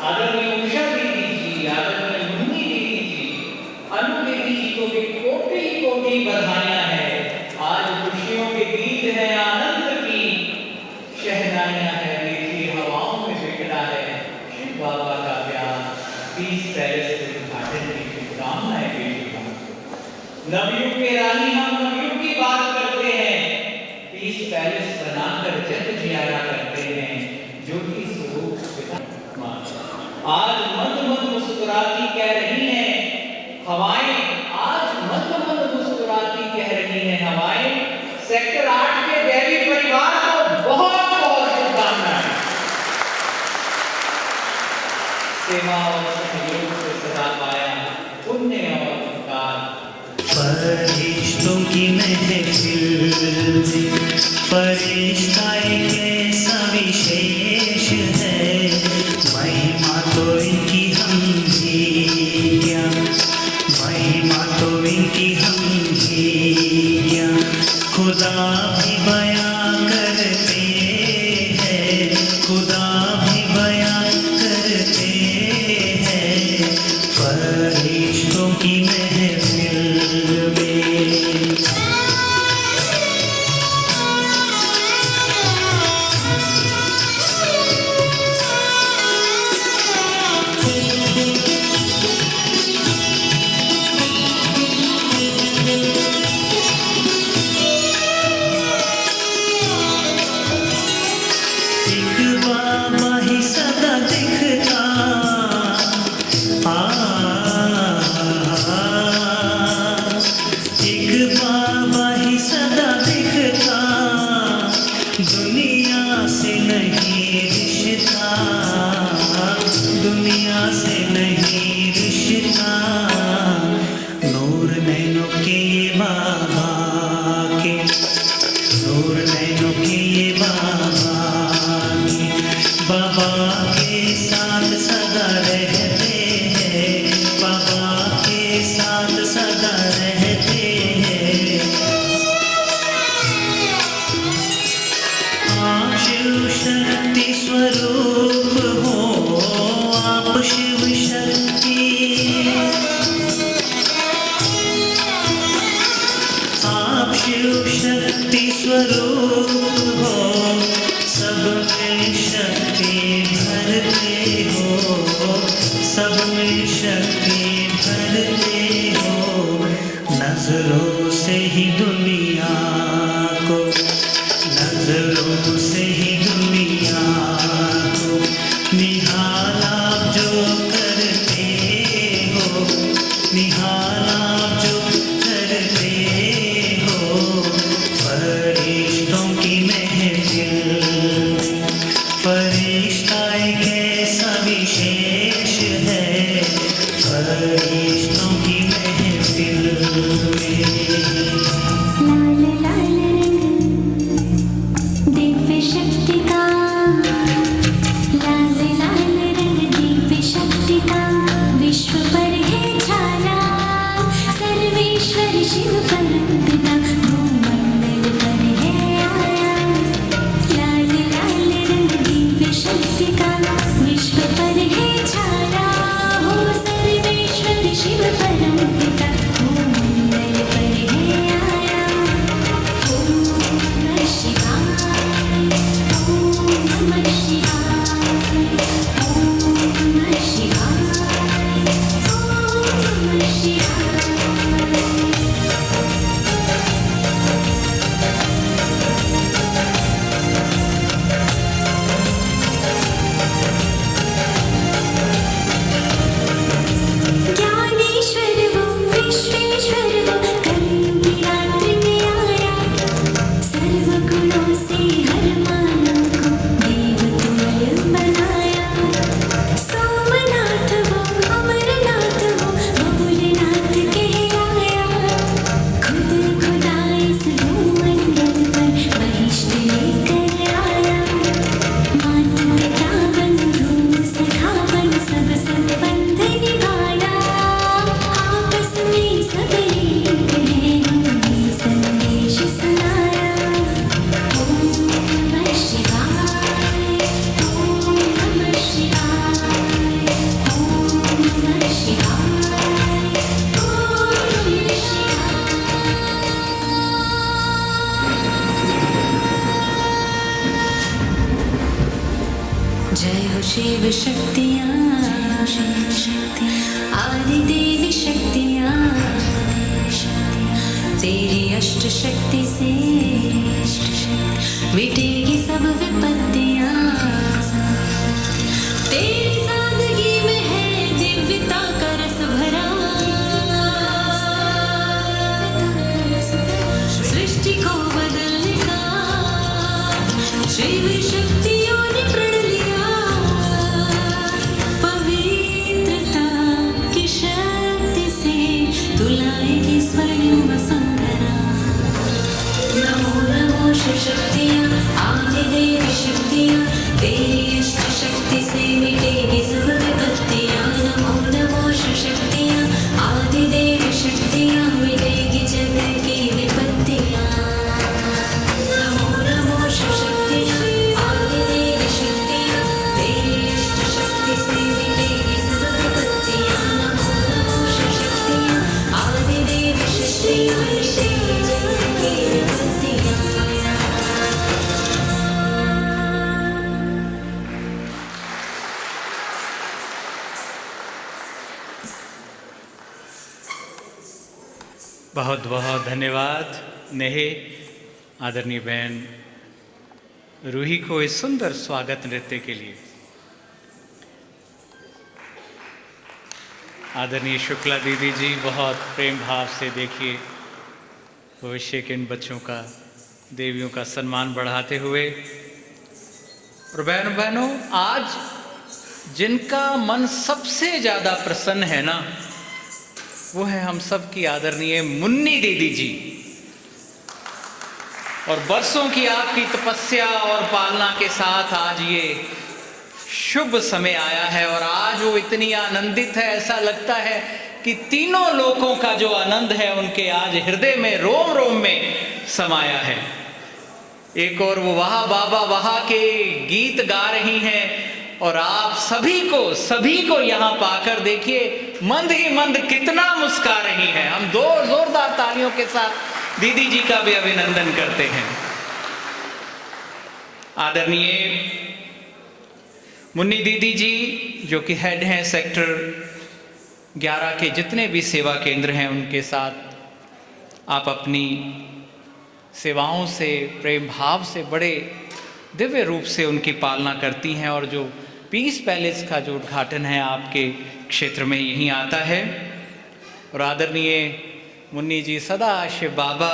आदरणीय उषा दीदी जी, आदरणीय मुन्नी दीदी जी, अनु दीदी जी को भी कोटि कोटि बधाइयां हैं। आज खुशियों के गीत हैं, आनंद की शहनाइयां हैं। देखिए हवाओं में बिखरा है शिव बाबा का प्यार। पीस पैलेस के उद्घाटन की शुभकामनाएं बेटियों। नवयुग के रानी हम नवयुग की बात करते हैं, पीस पैलेस बनाकर जग जियारा करते हैं। ज्योति स्वरूप पिता माँ आज मंद मंद मुस्कुराती कह रही हैं हवाएं, आज मंद मंद मुस्कुराती कह रही हैं हवाएं। सेक्टर 8 के दैवी परिवार को बहुत बहुत शुभकामनाएं। सेवा और सहयोग से सदा पाया पुण्य और उपकार। फरिश्तों की महफिल में फरिश्ता एक ऐसा विशेष है, महिमा तो इनकी हम भी क्या, महिमा तो इनकी हम भी क्या, खुदा भी बयां करते हैं, खुदा भी बयां करते हैं। फरिश्तों की महफिल में एक बाबा ही सदा दिखता, एक बाबा ही सदा दिखता, दुनिया से नहीं रिश्ता, दुनिया से नहीं रिश्ता। नूर नैनों के ये बाबा के, नूर नैनों के ये बाबा के, बाबा के साथ सदा रहते हैं, बाबा के साथ सदा रहते हैं। आप शिव शक्ति स्वरूप हो, सब में शक्ति भरते हो, नजरों से ही दुनिया को, नजरों से ही दुनिया को निहाल आप जो करते हो, निहाल आप जो करते हो, फरिश्तों की महफिल, फरिश्ता एक ऐसा विशेष है, फरिश्तों की महफिल में। लाल लाल रंग दिव्य शक्ति का, लाल लाल रंग दिव्य शक्ति का, विश्व पर है छाया, सर्वेश्वर शिव परम पिता भूमंडल पर है आया। लाल लाल रंग दिव्य शक्ति का, विश्व पर है छाया, हो सर्वेश्वर शिव परम पिता भूमंडल पर है आया। ओम नमः शिवाय, ओम नमः शिवाय, ओम नमः शिवाय, ओम नमः शिवाय। ज्ञानेश्वर वो विश्वेश्वर वो कलयुगी रात्रि में आया, सर्व गुणों से हर मानव को देवतुल्य बनाया। सोमनाथ वो अमरनाथ वो बबुलनाथ कहलाया, खुद खुदा इस भूमंडल पर महिष्ठ लेकर आया। माता पिता बंधु सखा बन सब संबंध निभाया, आपस में सब एक है हमने संदेश सुनाया। ओम नमः शिवाय, ओम नमः शिवाय, ओम नमः शिवाय, ओम नमः शिवाय। जय हो शिव शक्तियाँ, आदि देवी शक्तियाँ, तेरी अष्ट शक्ति से मिटेगी सब विपत्तियाँ। तेरी सादगी में है दिव्यता का रस भरा, सृष्टि को बदलने का शिव शक्तियों ने प्रण लिया। पवित्रता की शक्ति से तू लाएगी स्वयं वसुंधरा। नमो नमो शिव शक्तियाँ, आदि देवी शक्तियाँ, तेरी अष्ट शक्ति से मिटेगी सब विपत्तियाँ। नमो नमो शिव शक्तियाँ, आदि देवी शक्तियाँ, मिटेगी जग की विपत्तियाँ। नमो नमो शिव शक्तियाँ, आदि देवी शक्तियाँ, तेरी अष्ट शक्ति से मिटेगी सब विपत्तियाँ। नमो नमो शिव शक्तियाँ, आदि देवी शक्तियाँ, मिटेगी जग की विपत्तियाँ। बहुत बहुत धन्यवाद नेहे, आदरणीय बहन रूही को इस सुंदर स्वागत नृत्य के लिए। आदरणीय शुक्ला दीदी जी, बहुत प्रेम भाव से देखिए भविष्य के इन बच्चों का, देवियों का सम्मान बढ़ाते हुए। और बहनों, आज जिनका मन सबसे ज़्यादा प्रसन्न है ना, वो है हम सब की आदरणीय मुन्नी दीदी जी। और बरसों की आपकी तपस्या और पालना के साथ आज ये शुभ समय आया है, और आज वो इतनी आनंदित है, ऐसा लगता है कि तीनों लोकों का जो आनंद है उनके आज हृदय में, रोम रोम में समाया है। एक और वो वहा बाबा वहा के गीत गा रही हैं, और आप सभी को यहाँ पाकर देखिए मंद ही मंद कितना मुस्का रही हैं। हम दो जोरदार तालियों के साथ दीदी जी का भी अभिनंदन करते हैं। आदरणीय मुन्नी दीदी जी जो कि हेड हैं सेक्टर 11 के जितने भी सेवा केंद्र हैं, उनके साथ आप अपनी सेवाओं से, प्रेम भाव से बड़े दिव्य रूप से उनकी पालना करती हैं। और जो पीस पैलेस का जो उद्घाटन है आपके क्षेत्र में यहीं आता है। और आदरणीय मुन्नी जी सदा शिव बाबा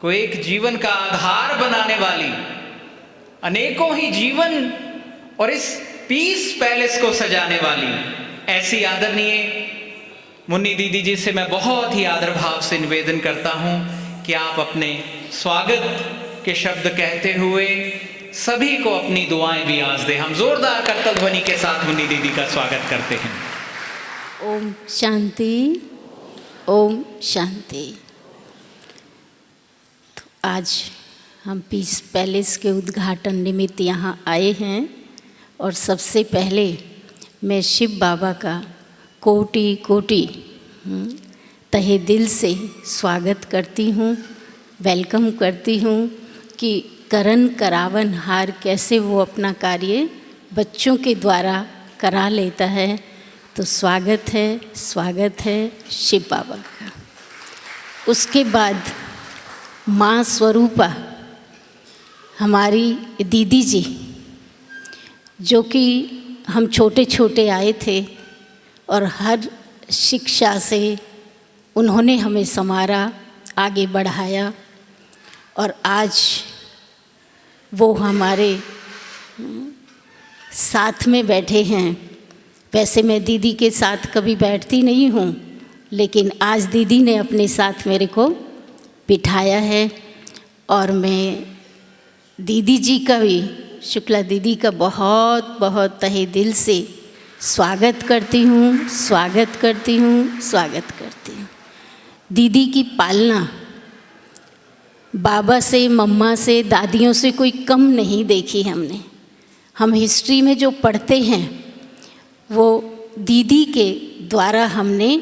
को एक जीवन का आधार बनाने वाली, अनेकों ही जीवन और इस पीस पैलेस को सजाने वाली ऐसी आदरणीय मुन्नी दीदी जी से मैं बहुत ही आदर भाव से निवेदन करता हूं कि आप अपने स्वागत के शब्द कहते हुए सभी को अपनी दुआएं भी आज दें। हम जोरदार करतल ध्वनि के साथ मुन्नी दीदी का स्वागत करते हैं। ओम शांति, ओम शांति। तो आज हम पीस पैलेस के उद्घाटन निमित्त यहाँ आए हैं और सबसे पहले मैं शिव बाबा का कोटि कोटि तहे दिल से स्वागत करती हूँ, वेलकम करती हूँ कि करन करावन हार कैसे वो अपना कार्य बच्चों के द्वारा करा लेता है। तो स्वागत है शिव बाबा का। उसके बाद माँ स्वरूपा हमारी दीदी जी, जो कि हम छोटे छोटे आए थे और हर शिक्षा से उन्होंने हमें संवारा, आगे बढ़ाया और आज वो हमारे साथ में बैठे हैं। वैसे मैं दीदी के साथ कभी बैठती नहीं हूँ, लेकिन आज दीदी ने अपने साथ मेरे को बिठाया है और मैं दीदी जी का भी, शुक्ला दीदी का बहुत बहुत तहे दिल से स्वागत करती हूँ, स्वागत करती हूँ, स्वागत करती हूँ। दीदी की पालना बाबा से, मम्मा से, दादियों से कोई कम नहीं देखी हमने। हम हिस्ट्री में जो पढ़ते हैं वो दीदी के द्वारा हमने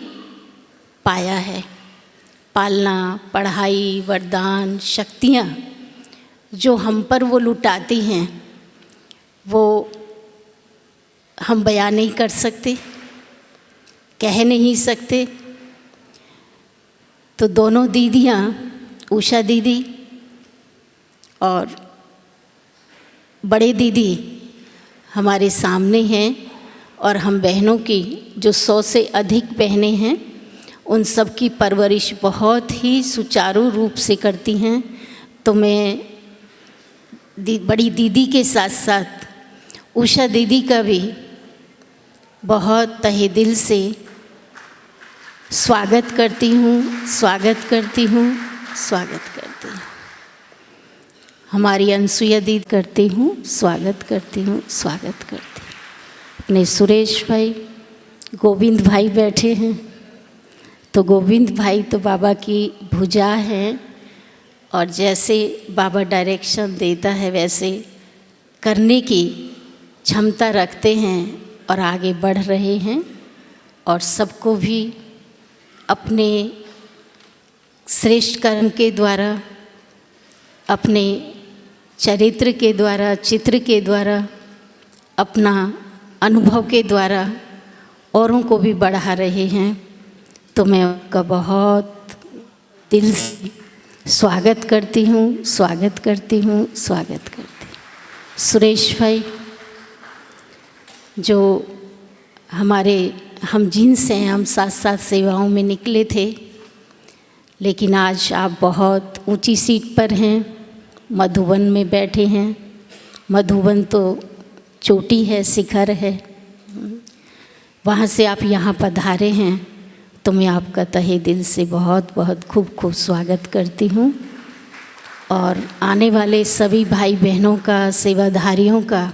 पाया है। पालना, पढ़ाई, वरदान, शक्तियाँ जो हम पर वो लुटाती हैं वो हम बयान नहीं कर सकते, कह नहीं सकते। तो दोनों दीदियाँ, उषा दीदी और बड़े दीदी हमारे सामने हैं और हम बहनों की जो 100 से अधिक बहनें हैं उन सब की परवरिश बहुत ही सुचारू रूप से करती हैं। तो मैं बड़ी दीदी के साथ साथ उषा दीदी का भी बहुत तहे दिल से स्वागत करती हूँ, स्वागत करती हूँ, स्वागत करती हूँ। हमारी अनसुया दीदी करती हूँ, स्वागत करती हूँ, स्वागत करती हूँ। अपने सुरेश भाई, गोविंद भाई बैठे हैं। तो गोविंद भाई तो बाबा की भुजा है और जैसे बाबा डायरेक्शन देता है वैसे करने की क्षमता रखते हैं और आगे बढ़ रहे हैं और सबको भी अपने श्रेष्ठ कर्म के द्वारा, अपने चरित्र के द्वारा, चित्र के द्वारा, अपना अनुभव के द्वारा औरों को भी बढ़ा रहे हैं। तो मैं उनका बहुत दिल से स्वागत करती हूँ, स्वागत करती हूँ, स्वागत करती हूँ। सुरेश भाई जो हम जिनसे हैं, हम साथ साथ सेवाओं में निकले थे, लेकिन आज आप बहुत ऊंची सीट पर हैं, मधुबन में बैठे हैं। मधुबन तो चोटी है, शिखर है, वहाँ से आप यहाँ पधारे हैं। तो मैं आपका तहे दिल से बहुत बहुत खूब खूब स्वागत करती हूँ और आने वाले सभी भाई बहनों का, सेवाधारियों का,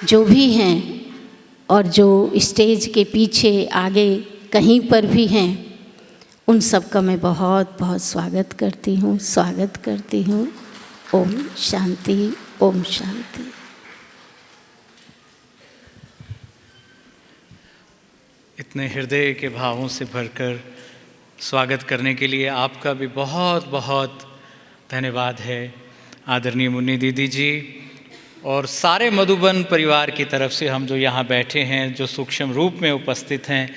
जो भी हैं और जो स्टेज के पीछे आगे कहीं पर भी हैं, उन सब का मैं बहुत बहुत स्वागत करती हूँ, स्वागत करती हूँ। ओम शांति, ओम शांति। इतने हृदय के भावों से भरकर स्वागत करने के लिए आपका भी बहुत बहुत धन्यवाद है आदरणीय मुन्नी दीदी जी। और सारे मधुबन परिवार की तरफ से हम जो यहाँ बैठे हैं, जो सूक्ष्म रूप में उपस्थित हैं,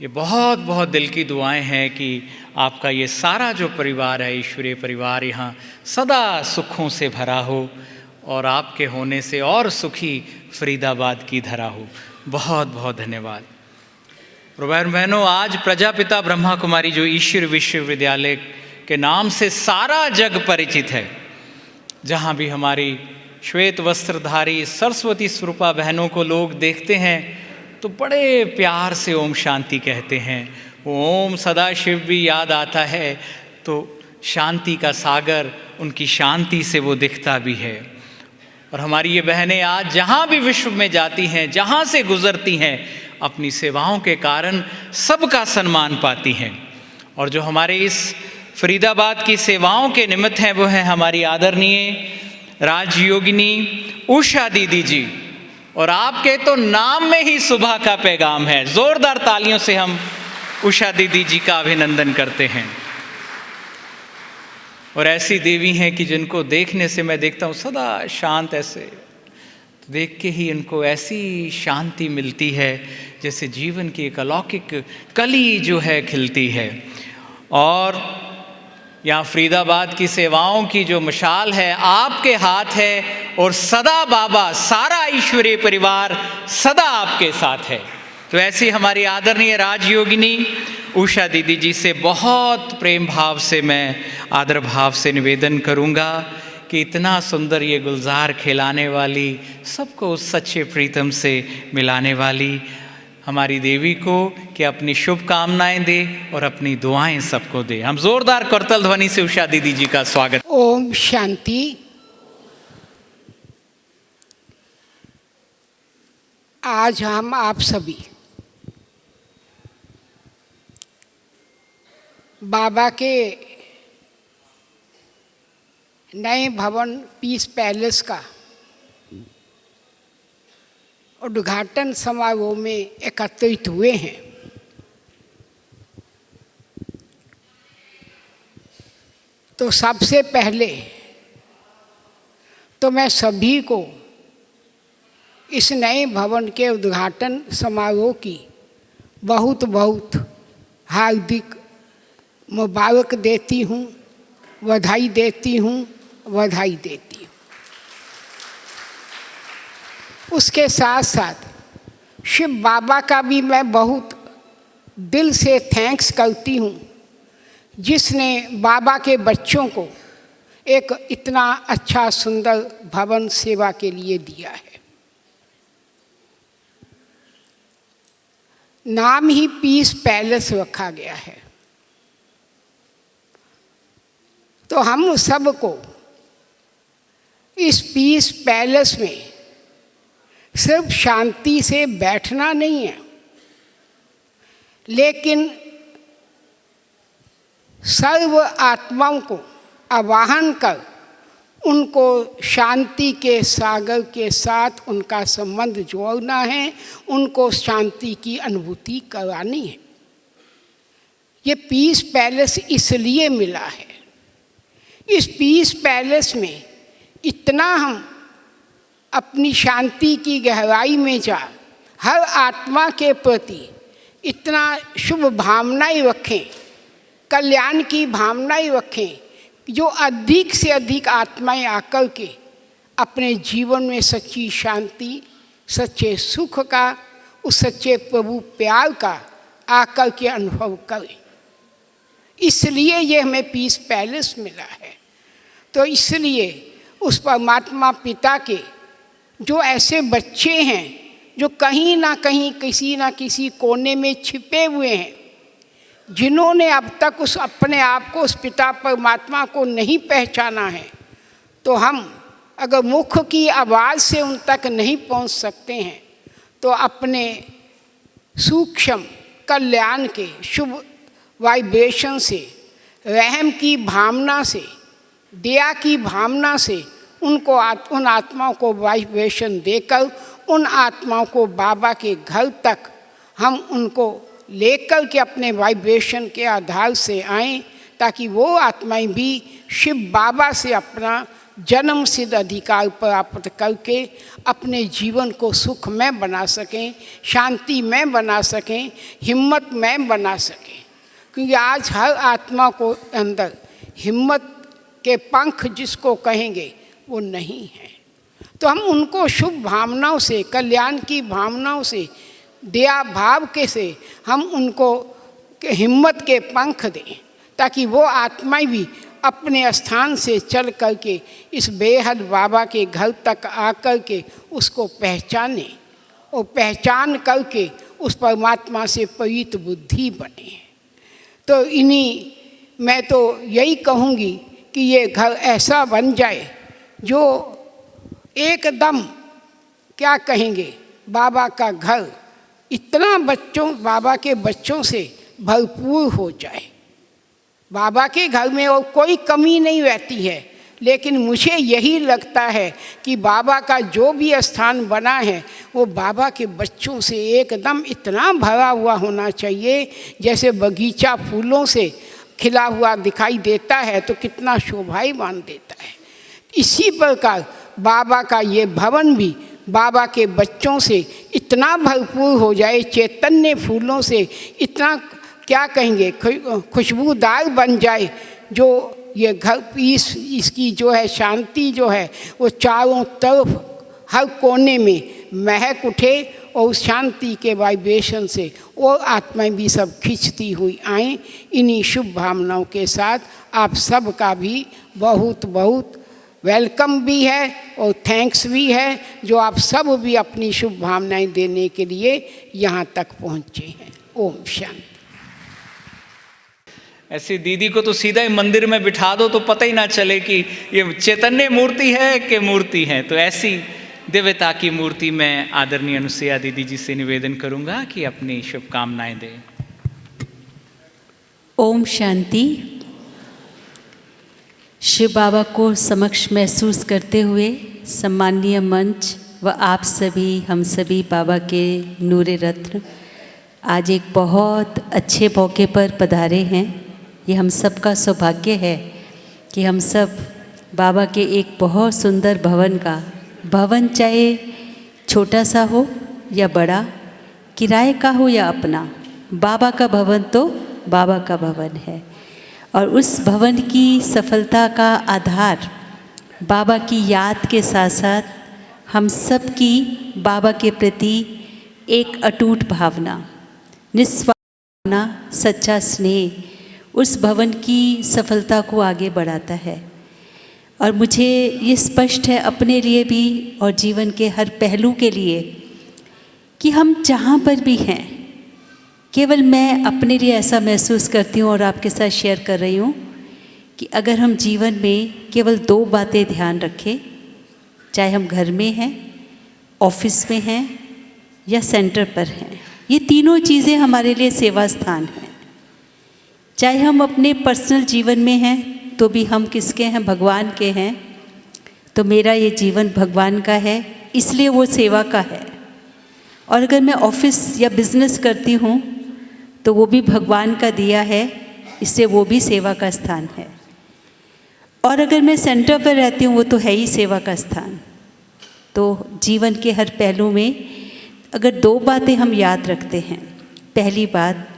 ये बहुत बहुत दिल की दुआएं हैं कि आपका ये सारा जो परिवार है, ईश्वरीय परिवार, यहाँ सदा सुखों से भरा हो और आपके होने से और सुखी फरीदाबाद की धरा हो। बहुत बहुत धन्यवाद। बहनों, आज प्रजापिता ब्रह्मा कुमारी जो ईश्वर विश्वविद्यालय के नाम से सारा जग परिचित है, जहाँ भी हमारी श्वेत वस्त्रधारी सरस्वती स्वरूपा बहनों को लोग देखते हैं तो बड़े प्यार से ओम शांति कहते हैं। ओम सदाशिव भी याद आता है तो शांति का सागर उनकी शांति से वो दिखता भी है। और हमारी ये बहनें आज जहाँ भी विश्व में जाती हैं, जहाँ से गुजरती हैं, अपनी सेवाओं के कारण सबका सम्मान पाती हैं। और जो हमारे इस फरीदाबाद की सेवाओं के निमित्त हैं वो हैं हमारी आदरणीय राजयोगिनी उषा दीदी जी। और आपके तो नाम में ही सुबह का पैगाम है। जोरदार तालियों से हम उषा दीदी जी का अभिनंदन करते हैं। और ऐसी देवी हैं कि जिनको देखने से मैं देखता हूँ सदा शांत, ऐसे तो देख के ही इनको ऐसी शांति मिलती है जैसे जीवन की एक अलौकिक कली जो है खिलती है। और यहाँ फरीदाबाद की सेवाओं की जो मशाल है आपके हाथ है और सदा बाबा, सारा ईश्वरीय परिवार सदा आपके साथ है। तो ऐसी हमारी आदरणीय राजयोगिनी उषा दीदी जी से बहुत प्रेम भाव से मैं आदर भाव से निवेदन करूँगा कि इतना सुंदर ये गुलजार खिलाने वाली, सबको उस सच्चे प्रीतम से मिलाने वाली हमारी देवी को कि अपनी शुभकामनाएं दे और अपनी दुआएं सबको दे। हम जोरदार करतल ध्वनि से उषा दीदी जी का स्वागत। ओम शांति। आज हम आप सभी बाबा के नए भवन पीस पैलेस का उद्घाटन समारोह में एकत्रित हुए हैं। तो सबसे पहले तो मैं सभी को इस नए भवन के उद्घाटन समारोह की बहुत बहुत हार्दिक मुबारक देती हूँ, बधाई देती हूँ। उसके साथ साथ शिव बाबा का भी मैं बहुत दिल से थैंक्स करती हूँ, जिसने बाबा के बच्चों को एक इतना अच्छा सुंदर भवन सेवा के लिए दिया है। नाम ही पीस पैलेस रखा गया है। तो हम सबको इस पीस पैलेस में सिर्फ शांति से बैठना नहीं है, लेकिन सर्व आत्माओं को आवाहन कर उनको शांति के सागर के साथ उनका संबंध जोड़ना है, उनको शांति की अनुभूति करानी है। ये पीस पैलेस इसलिए मिला है। इस पीस पैलेस में इतना हम अपनी शांति की गहराई में जा हर आत्मा के प्रति इतना शुभ भावनाएं रखें, कल्याण की भावनाएं रखें, जो अधिक से अधिक आत्माएं आकर के अपने जीवन में सच्ची शांति, सच्चे सुख का, उस सच्चे प्रभु प्यार का आकर के अनुभव करें। इसलिए ये हमें पीस पैलेस मिला है। तो इसलिए उस परमात्मा पिता के जो ऐसे बच्चे हैं जो कहीं ना कहीं किसी ना किसी कोने में छिपे हुए हैं, जिन्होंने अब तक उस अपने आप को, उस पिता परमात्मा को नहीं पहचाना है, तो हम अगर मुख की आवाज़ से उन तक नहीं पहुंच सकते हैं तो अपने सूक्ष्म कल्याण के शुभ वाइब्रेशन से, रहम की भावना से, दया की भावना से उनको उन आत्माओं को वाइब्रेशन देकर उन आत्माओं को बाबा के घर तक हम उनको लेकर के अपने वाइब्रेशन के आधार से आएं, ताकि वो आत्माएं भी शिव बाबा से अपना जन्म सिद्ध अधिकार प्राप्त करके अपने जीवन को सुखमय बना सकें, शांतिमय बना सकें, हिम्मतमय बना सकें। क्योंकि आज हर आत्मा को अंदर हिम्मत के पंख जिसको कहेंगे वो नहीं है। तो हम उनको शुभ भावनाओं से, कल्याण की भावनाओं से, दया भाव के से हम उनको हिम्मत के पंख दें, ताकि वो आत्माएं भी अपने स्थान से चल कर के इस बेहद बाबा के घर तक आकर के उसको पहचाने और पहचान करके उस परमात्मा से प्रीत बुद्धि बने। तो मैं तो यही कहूँगी कि ये घर ऐसा बन जाए जो एकदम क्या कहेंगे, बाबा का घर इतना बाबा के बच्चों से भरपूर हो जाए। बाबा के घर में और कोई कमी नहीं रहती है, लेकिन मुझे यही लगता है कि बाबा का जो भी स्थान बना है वो बाबा के बच्चों से एकदम इतना भरा हुआ होना चाहिए, जैसे बगीचा फूलों से खिला हुआ दिखाई देता है तो कितना शोभायमान देता है। इसी प्रकार बाबा का ये भवन भी बाबा के बच्चों से इतना भरपूर हो जाए, चैतन्य फूलों से इतना क्या कहेंगे खुशबूदार बन जाए, जो ये घर इसकी जो है शांति जो है वो चारों तरफ हर कोने में महक उठे और उस शांति के वाइब्रेशन से वो आत्माएं भी सब खिंचती हुई आएँ। इन्हीं शुभ भावनाओं के साथ आप सब का भी बहुत बहुत वेलकम भी है और थैंक्स भी है, जो आप सब भी अपनी शुभ भावनाएं देने के लिए यहाँ तक पहुँचे हैं। ओम शांति। ऐसी दीदी को तो सीधा ही मंदिर में बिठा दो तो पता ही ना चले कि ये चैतन्य मूर्ति है कि मूर्ति है। तो ऐसी दिव्यता की मूर्ति मैं आदरणीय अनुसुईया दीदी जी से निवेदन करूंगा कि अपनी शुभकामनाएं दें। ओम शांति। शिव बाबा को समक्ष महसूस करते हुए सम्माननीय मंच व आप सभी, हम सभी बाबा के नूरे रत्न आज एक बहुत अच्छे मौके पर पधारे हैं। ये हम सब का सौभाग्य है कि हम सब बाबा के एक बहुत सुंदर भवन चाहे छोटा सा हो या बड़ा, किराए का हो या अपना, बाबा का भवन तो बाबा का भवन है। और उस भवन की सफलता का आधार बाबा की याद के साथ साथ हम सब की बाबा के प्रति एक अटूट भावना, निस्वार्थ भावना, सच्चा स्नेह उस भवन की सफलता को आगे बढ़ाता है। और मुझे ये स्पष्ट है अपने लिए भी और जीवन के हर पहलू के लिए कि हम जहाँ पर भी हैं, केवल मैं अपने लिए ऐसा महसूस करती हूँ और आपके साथ शेयर कर रही हूँ कि अगर हम जीवन में केवल 2 बातें ध्यान रखें, चाहे हम घर में हैं, ऑफिस में हैं या सेंटर पर हैं, ये तीनों चीज़ें हमारे लिए सेवा स्थान हैं। चाहे हम अपने पर्सनल जीवन में हैं तो भी हम किसके हैं, भगवान के हैं। तो मेरा ये जीवन भगवान का है, इसलिए वो सेवा का है। और अगर मैं ऑफिस या बिजनेस करती हूँ तो वो भी भगवान का दिया है, इससे वो भी सेवा का स्थान है। और अगर मैं सेंटर पर रहती हूँ वो तो है ही सेवा का स्थान। तो जीवन के हर पहलू में अगर 2 बातें हम याद रखते हैं, पहली बात,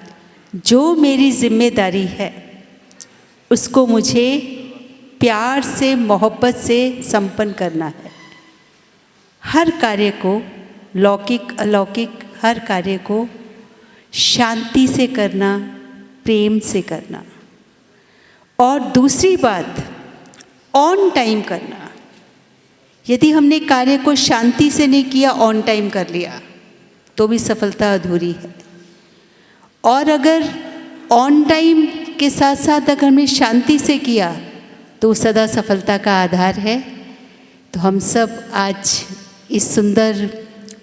जो मेरी जिम्मेदारी है उसको मुझे प्यार से, मोहब्बत से संपन्न करना है। हर कार्य को, लौकिक अलौकिक हर कार्य को शांति से करना, प्रेम से करना। और दूसरी बात, ऑन टाइम करना। यदि हमने कार्य को शांति से नहीं किया, ऑन टाइम कर लिया, तो भी सफलता अधूरी है। और अगर ऑन टाइम के साथ साथ अगर हमने शांति से किया तो सदा सफलता का आधार है। तो हम सब आज इस सुंदर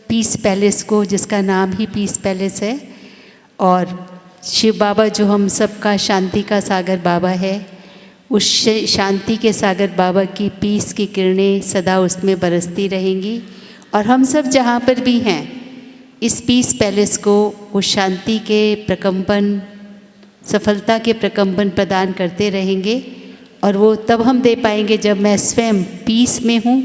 पीस पैलेस को, जिसका नाम ही पीस पैलेस है, और शिव बाबा जो हम सब का शांति का सागर बाबा है, उस शांति के सागर बाबा की पीस की किरणें सदा उसमें बरसती रहेंगी। और हम सब जहाँ पर भी हैं, इस पीस पैलेस को उस शांति के प्रकंपन, सफलता के प्रकंपन प्रदान करते रहेंगे। और वो तब हम दे पाएंगे जब मैं स्वयं पीस में हूँ,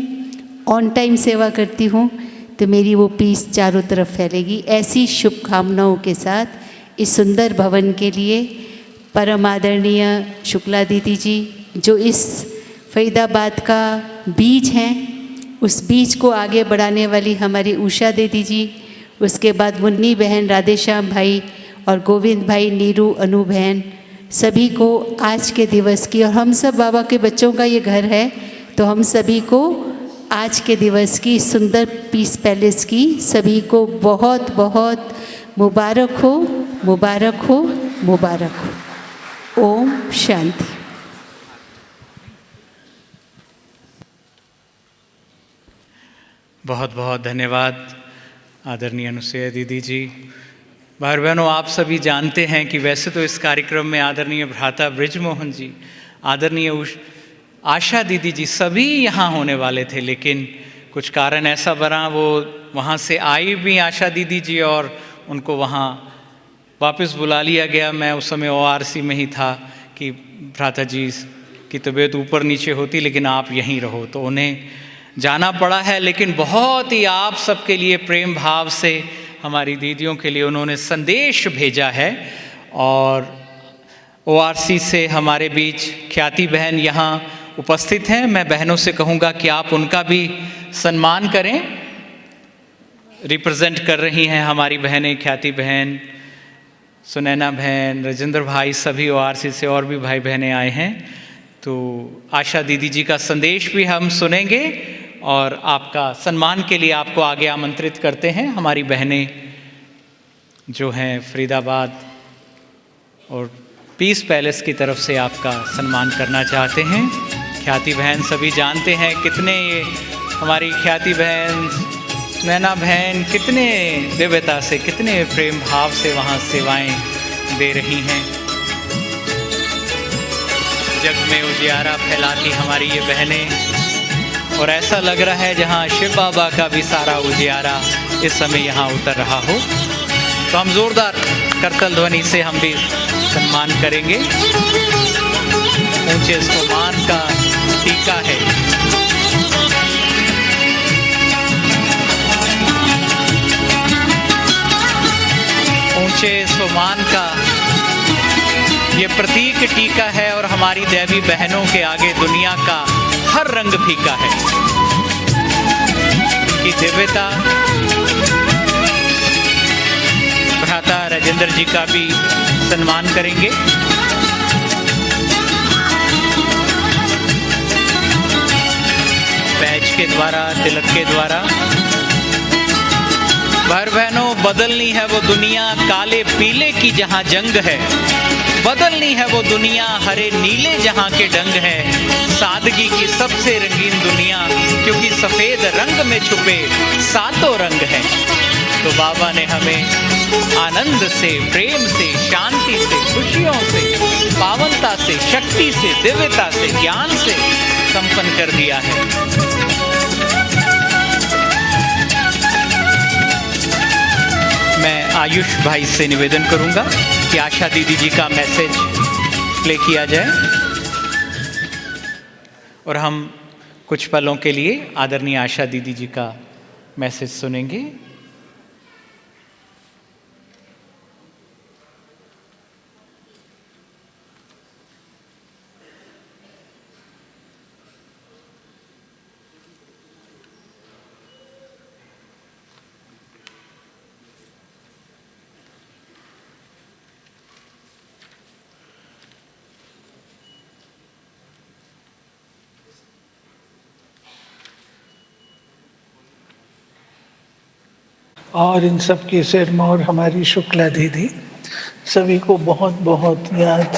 ऑन टाइम सेवा करती हूँ, तो मेरी वो पीस चारों तरफ फैलेगी। ऐसी शुभकामनाओं के साथ इस सुंदर भवन के लिए परम आदरणीय शुक्ला दीदी जी, जो इस फरीदाबाद का बीज हैं, उस बीज को आगे बढ़ाने वाली हमारी उषा दीदी जी, उसके बाद मुन्नी बहन, राधेश्याम भाई और गोविंद भाई, नीरू, अनु बहन, सभी को आज के दिवस की, और हम सब बाबा के बच्चों का ये घर है, तो हम सभी को आज के दिवस की, सुंदर पीस पैलेस की सभी को बहुत बहुत मुबारक हो, मुबारक हो, मुबारक हो। ओम शांति। बहुत बहुत धन्यवाद आदरणीय अनुसुईया दीदी जी। भाई बहनों, आप सभी जानते हैं कि वैसे तो इस कार्यक्रम में आदरणीय भ्राता ब्रिजमोहन जी, आदरणीय आशा दीदी जी सभी यहाँ होने वाले थे, लेकिन कुछ कारण ऐसा बना, वो वहाँ से आई भी आशा दीदी जी और उनको वहाँ वापस बुला लिया गया। मैं उस समय ORC में ही था कि भ्राता जी की तबीयत ऊपर नीचे होती, लेकिन आप यहीं रहो, तो उन्हें जाना पड़ा है। लेकिन बहुत ही आप सबके लिए प्रेम भाव से, हमारी दीदियों के लिए उन्होंने संदेश भेजा है। और ORC से हमारे बीच ख्याति बहन यहाँ उपस्थित हैं। मैं बहनों से कहूँगा कि आप उनका भी सम्मान करें। रिप्रेजेंट कर रही हैं हमारी बहनें, ख्याति बहन, सुनैना बहन, राजेंद्र भाई, सभी ORC से और भी भाई बहनें आए हैं। तो आशा दीदी जी का संदेश भी हम सुनेंगे और आपका सम्मान के लिए आपको आगे आमंत्रित करते हैं। हमारी बहनें जो हैं फरीदाबाद और पीस पैलेस की तरफ से आपका सम्मान करना चाहते हैं। ख्याति बहन सभी जानते हैं कितने ये हमारी ख्याति बहन, नैना बहन कितने दिव्यता से, कितने प्रेम भाव से वहाँ सेवाएं दे रही हैं। जग में उजियारा फैलाती हमारी ये बहनें, और ऐसा लग रहा है जहाँ शिव बाबा का भी सारा उजियारा इस समय यहाँ उतर रहा हो। तो हम जोरदार करतल ध्वनि से हम भी सम्मान करेंगे। ऊंचे सम्मान का टीका है। ऊंचे सम्मान का ये प्रतीक टीका है, और हमारी देवी बहनों के आगे दुनिया का हर रंग फीका है। उनकी दिव्यता, भ्राता राजेंद्र जी का भी सम्मान करेंगे। बैच के द्वारा, तिलक के द्वारा। भाई बहनों, बदलनी है वो दुनिया काले पीले की जहां जंग है, बदलनी है वो दुनिया हरे नीले जहां के डंग है। सादगी की सबसे रंगीन दुनिया, क्योंकि सफेद रंग में छुपे सातों रंग हैं। तो बाबा ने हमें आनंद से, प्रेम से, शांति से, खुशियों से, पावनता से, शक्ति से, दिव्यता से, ज्ञान से संपन्न कर दिया है। मैं आयुष भाई से निवेदन करूंगा कि आशा दीदी जी का मैसेज प्ले किया जाए और हम कुछ पलों के लिए आदरणीय आशा दीदी जी का मैसेज सुनेंगे। और इन सब के सिरमौर हमारी शुक्ला दीदी, सभी को बहुत बहुत याद।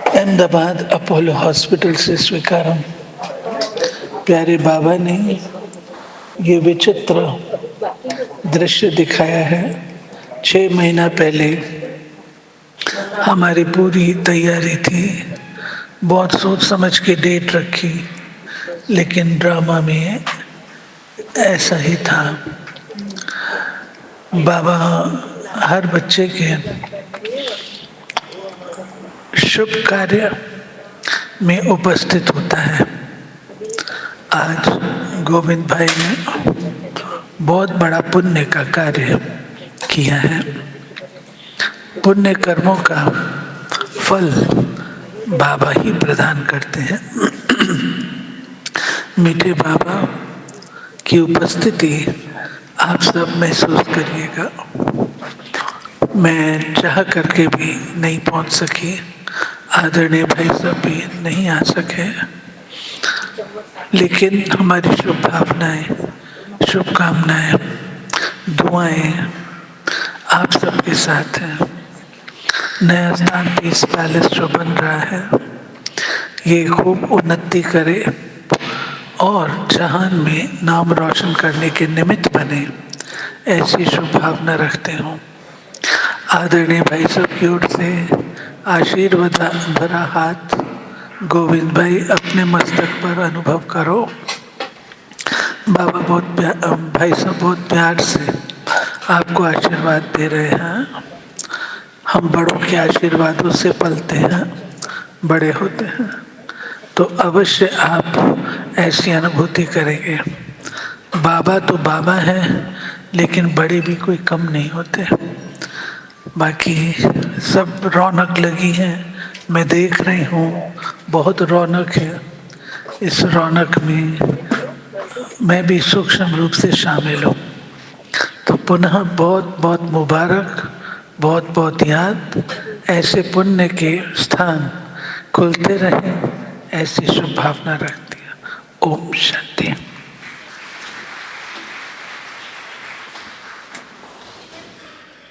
अहमदाबाद अपोलो हॉस्पिटल से स्वीकारम। प्यारे बाबा ने ये विचित्र दृश्य दिखाया है। 6 महीना पहले हमारी पूरी तैयारी थी, बहुत सोच समझ के डेट रखी, लेकिन ड्रामा में ऐसा ही था। बाबा हर बच्चे के शुभ कार्य में उपस्थित होता है। आज गोविंद भाई ने बहुत बड़ा पुण्य का कार्य किया है। पुण्य कर्मों का फल बाबा ही प्रदान करते हैं। मीठे बाबा की उपस्थिति आप सब महसूस करिएगा। मैं चाह करके भी नहीं पहुंच सकी, आदरणीय भाई सब भी नहीं आ सके, लेकिन हमारी शुभ भावनाएं, शुभकामनाएं, दुआएं आप सबके साथ हैं। नया स्थान पीस पैलेस जो बन रहा है ये खूब उन्नति करे और जहान में नाम रोशन करने के निमित्त बने, ऐसी शुभ भावना रखते हूँ। आदरणीय भाई सब की ओर से आशीर्वाद भरा हाथ गोविंद भाई अपने मस्तक पर अनुभव करो। बाबा भाई सब बहुत प्यार से आपको आशीर्वाद दे रहे हैं। हम बड़ों के आशीर्वादों से पलते हैं, बड़े होते हैं, तो अवश्य आप ऐसी अनुभूति करेंगे। बाबा तो बाबा हैं, लेकिन बड़े भी कोई कम नहीं होते। बाकी सब रौनक लगी है, मैं देख रही हूँ, बहुत रौनक है। इस रौनक में मैं भी सूक्ष्म रूप से शामिल हूँ। तो पुनः बहुत बहुत मुबारक, बहुत बहुत याद। ऐसे पुण्य के स्थान खुलते रहें, ऐसी शुभ भावना रखती है। ओम शांति।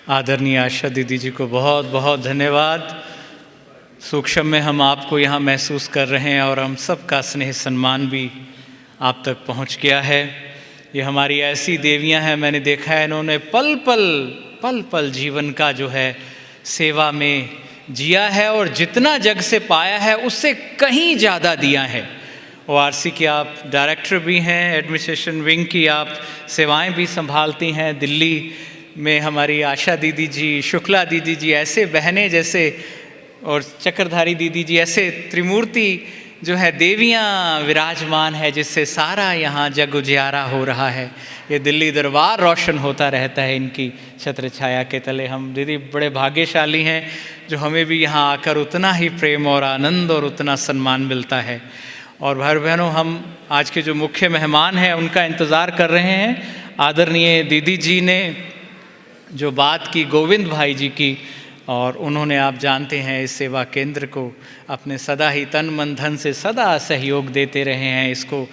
आदरणीय आशा दीदी जी को बहुत बहुत धन्यवाद। सूक्ष्म में हम आपको यहाँ महसूस कर रहे हैं और हम सबका स्नेह सम्मान भी आप तक पहुँच गया है। ये हमारी ऐसी देवियाँ हैं, मैंने देखा है इन्होंने पल पल जीवन का जो है सेवा में जिया है और जितना जग से पाया है उससे कहीं ज़्यादा दिया है। ORC की आप डायरेक्टर भी हैं, एडमिनिस्ट्रेशन विंग की आप सेवाएं भी संभालती हैं। दिल्ली में हमारी आशा दीदी जी, शुक्ला दीदी जी, ऐसे बहनें जैसे, और चक्रधारी दीदी जी, ऐसे त्रिमूर्ति जो है देवियाँ विराजमान है, जिससे सारा यहाँ जग उजियारा हो रहा है। ये दिल्ली दरबार रोशन होता रहता है इनकी छत्र छाया के तले। हम दीदी बड़े भाग्यशाली हैं जो हमें भी यहाँ आकर उतना ही प्रेम और आनंद और उतना सम्मान मिलता है। और भाई बहनों, हम आज के जो मुख्य मेहमान हैं उनका इंतज़ार कर रहे हैं। आदरणीय दीदी जी ने जो बात की गोविंद भाई जी की, और उन्होंने, आप जानते हैं, इस सेवा केंद्र को अपने सदा ही तन मन धन से सदा सहयोग देते रहे हैं। इसको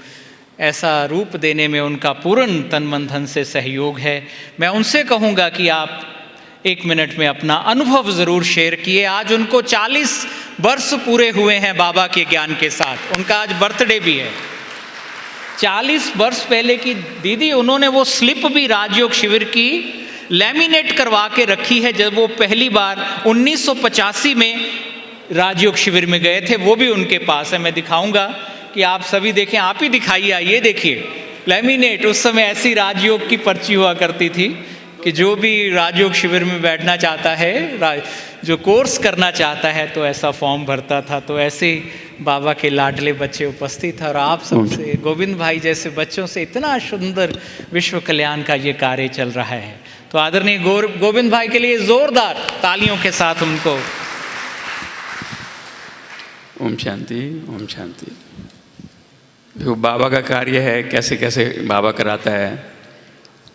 ऐसा रूप देने में उनका पूर्ण तन मन धन से सहयोग है। मैं उनसे कहूँगा कि आप 1 मिनट में अपना अनुभव ज़रूर शेयर किए। आज उनको 40 वर्ष पूरे हुए हैं बाबा के ज्ञान के साथ। उनका आज बर्थडे भी है। 40 वर्ष पहले की दीदी, उन्होंने वो स्लिप भी राजयोग शिविर की लैमिनेट करवा के रखी है। जब वो पहली बार 1985 में राजयोग शिविर में गए थे, वो भी उनके पास है। मैं दिखाऊंगा कि आप सभी देखें, आप ही दिखाइए। ये देखिए लैमिनेट। उस समय ऐसी राजयोग की पर्ची हुआ करती थी कि जो भी राजयोग शिविर में बैठना चाहता है, जो कोर्स करना चाहता है, तो ऐसा फॉर्म भरता था। तो ऐसे बाबा के लाडले बच्चे उपस्थित हैं और आप सबसे, गोविंद भाई जैसे बच्चों से इतना सुंदर विश्व कल्याण का ये कार्य चल रहा है। तो आदरणीय गोविंद भाई के लिए जोरदार तालियों के साथ उनको। ओम शांति, ओम शांति। जो बाबा का कार्य है, कैसे कैसे बाबा कराता है,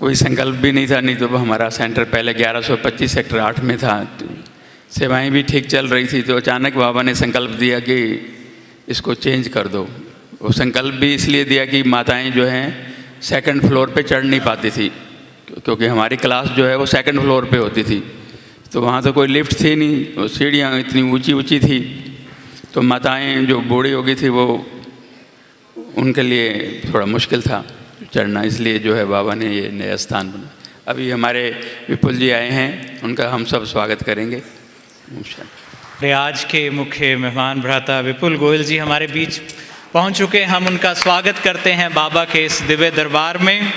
कोई संकल्प भी नहीं था। नहीं तो हमारा सेंटर पहले 1125 सेक्टर 8 में था। सेवाएं भी ठीक चल रही थी, तो अचानक बाबा ने संकल्प दिया कि इसको चेंज कर दो। वो संकल्प भी इसलिए दिया कि माताएं जो हैं 2nd फ्लोर पे चढ़ नहीं पाती थी, क्योंकि हमारी क्लास जो है वो 2nd फ्लोर पे होती थी। तो वहाँ तो कोई लिफ्ट थी नहीं, तो सीढ़ियाँ इतनी ऊंची ऊंची थी, तो माताएं जो बूढ़ी हो गई थी वो, उनके लिए थोड़ा मुश्किल था चढ़ना। इसलिए जो है बाबा ने ये नया स्थान बना। अभी हमारे विपुल जी आए हैं, उनका हम सब स्वागत करेंगे। आज के मुख्य मेहमान भ्राता विपुल गोयल जी हमारे बीच पहुंच चुके हैं। हम उनका स्वागत करते हैं बाबा के इस दिव्य दरबार में।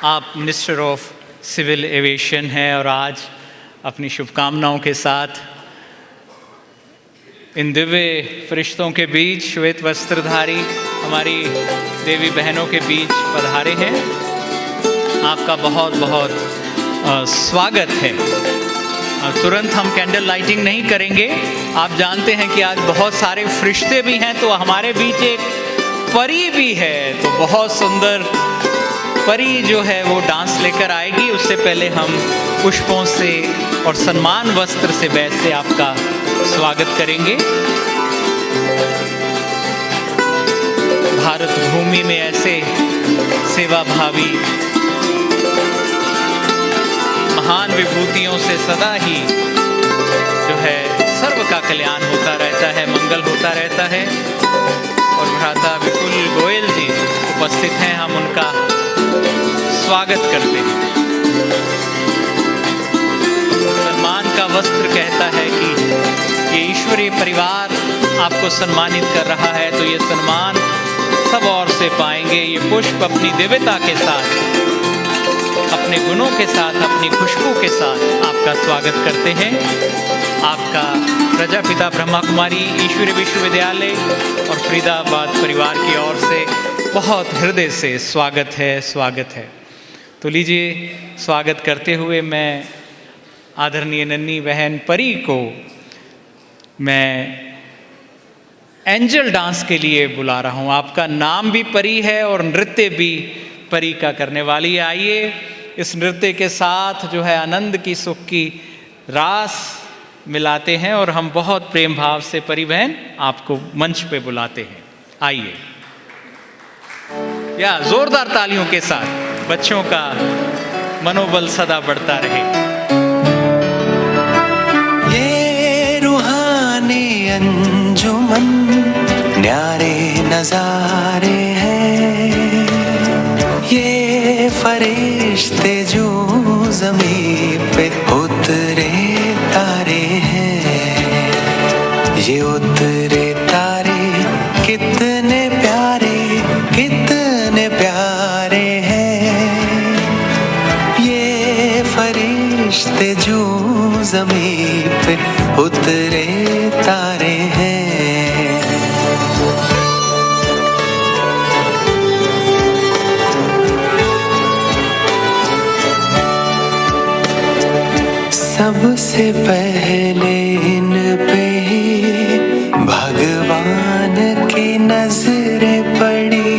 आप मिनिस्टर ऑफ सिविल एविएशन हैं और आज अपनी शुभकामनाओं के साथ इन दिव्य फरिश्तों के बीच श्वेत वस्त्रधारी हमारी देवी बहनों के बीच पधारे हैं। आपका बहुत बहुत स्वागत है। तुरंत हम कैंडल लाइटिंग नहीं करेंगे। आप जानते हैं कि आज बहुत सारे फरिश्ते भी हैं, तो हमारे बीच एक परी भी है। तो बहुत सुंदर परी जो है वो डांस लेकर आएगी। उससे पहले हम पुष्पों से और सम्मान वस्त्र से बैठ से आपका स्वागत करेंगे। भारत भूमि में ऐसे सेवाभावी महान विभूतियों से सदा ही जो है सर्व का कल्याण होता रहता है, मंगल होता रहता है। और भ्राता विपुल गोयल जी उपस्थित हैं, हम उनका स्वागत करते हैं। सम्मान का वस्त्र कहता है कि ये ईश्वरीय परिवार आपको सम्मानित कर रहा है, तो ये सम्मान सब और से पाएंगे। ये पुष्प अपनी दिव्यता के साथ, अपने गुणों के साथ, अपनी खुशबू के साथ आपका स्वागत करते हैं। आपका प्रजापिता ब्रह्मा कुमारी ईश्वरीय विश्वविद्यालय और फरीदाबाद परिवार की ओर से बहुत हृदय से स्वागत है, स्वागत है। तो लीजिए, स्वागत करते हुए मैं आदरणीय नन्ही बहन परी को मैं एंजल डांस के लिए बुला रहा हूँ। आपका नाम भी परी है और नृत्य भी परी का करने वाली है। आइए इस नृत्य के साथ जो है आनंद की, सुख की रास मिलाते हैं और हम बहुत प्रेम भाव से परी बहन आपको मंच पे बुलाते हैं। आइए, या जोरदार तालियों के साथ बच्चों का मनोबल सदा बढ़ता रहे। ये रूहानी अंजुमन न्यारे नजारे हैं, ये फरिश्ते जो ज़मीन पे उतरे तारे हैं, ये उतरे तारे कितने प्यारे, कितने प्यारे हैं। ये फरिश्ते जो ज़मीन पे उतरे तारे हैं। सबसे पहले इन पे ही भगवान की नजरें पड़ी,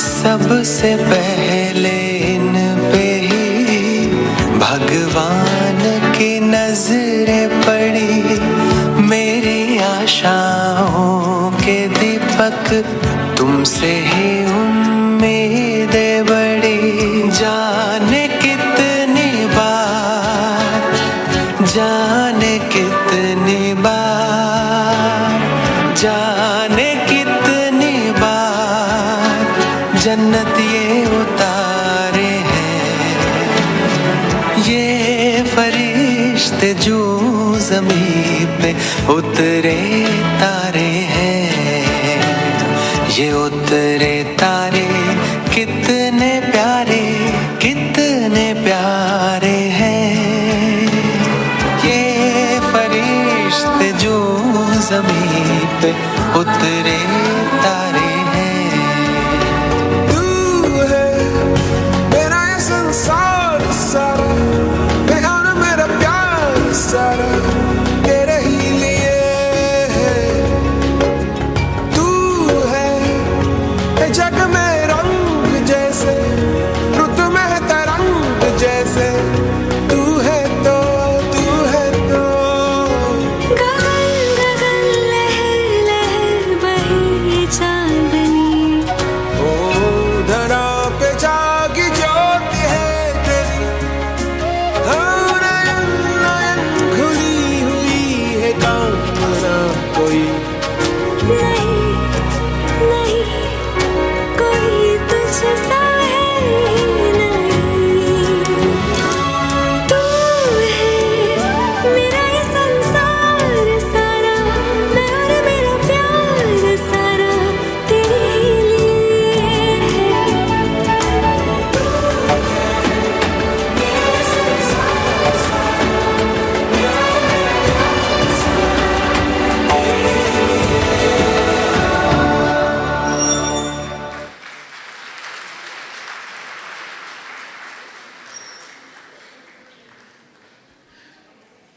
सबसे पहले इन पे ही भगवान की नजरें पड़ी। मेरी आशाओं के दीपक तुमसे ही उम्मीदें बड़ी। जाने कितनी बार, जाने कितनी बार, जाने कितनी बार जन्नत ये उतारे हैं। ये फरिश्ते जो ज़मीन पे उतरे तारे हैं, ये उतरे तारे कितने प्यारे, कितने प्यारे हैं। ये फरिश्ते जो ज़मीन पे उतरे तारे हैं। तू है मेरा ये संसार सारा, मेरा ना मेरा प्यार सारा तेरे ही लिए है। तू है जग में रंग जैसा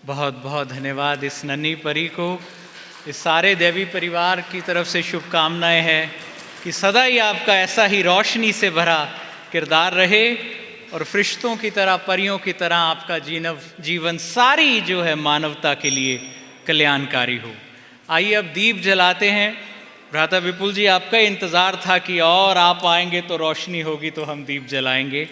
बहुत बहुत धन्यवाद इस नन्ही परी को। इस सारे देवी परिवार की तरफ से शुभकामनाएं हैं कि सदा ही आपका ऐसा ही रोशनी से भरा किरदार रहे और फरिश्तों की तरह, परियों की तरह आपका जीवन सारी जो है मानवता के लिए कल्याणकारी हो। आइए अब दीप जलाते हैं। भ्राता विपुल जी, आपका इंतज़ार था कि और आप आएंगे तो रोशनी होगी तो हम दीप जलाएंगे।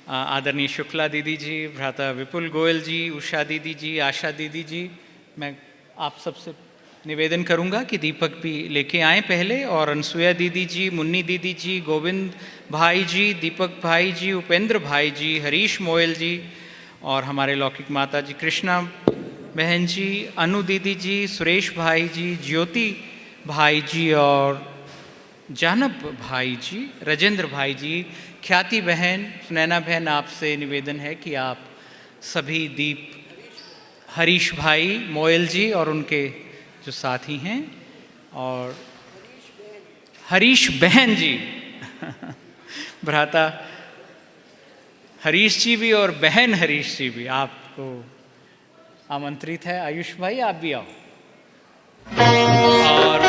आदरणीय शुक्ला दीदी जी, भ्राता विपुल गोयल जी, उषा दीदी जी, आशा दीदी जी, मैं आप सबसे निवेदन करूंगा कि दीपक भी लेके आएं पहले। और अनसुया दीदी जी, मुन्नी दीदी जी, गोविंद भाई जी, दीपक भाई जी, उपेंद्र भाई जी, हरीश मोयल जी और हमारे लौकिक माता जी कृष्णा बहन जी, अनु दीदी जी, सुरेश भाई जी, ज्योति भाई जी और जानब भाई जी, राजेंद्र भाई जी, ख्याति बहन, सुनैना बहन, आपसे निवेदन है कि आप सभी दीप, हरीश भाई मोयल जी और उनके जो साथी हैं, और हरीश बहन जी भ्राता हरीश जी भी और बहन हरीश जी भी आपको आमंत्रित है। आयुष भाई आप भी आओ। और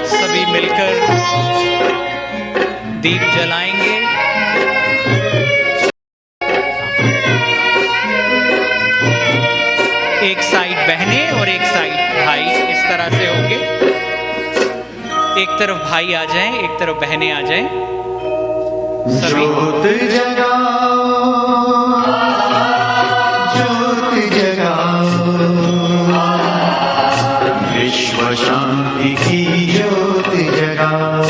सभी मिलकर दीप जलाएंगे। एक साइड बहनें और एक साइड भाई, इस तरह से होंगे। एक तरफ भाई आ जाएं, एक तरफ बहनें आ जाएं। सभी ज्योत जगाओ, ज्योत जगाओ, विश्व शांति की ज्योत जगाओ।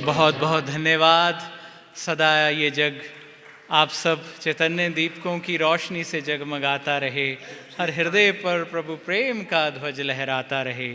बहुत बहुत धन्यवाद। सदा ये जग आप सब चैतन्य दीपकों की रोशनी से जगमगाता रहे, हर हृदय पर प्रभु प्रेम का ध्वज लहराता रहे।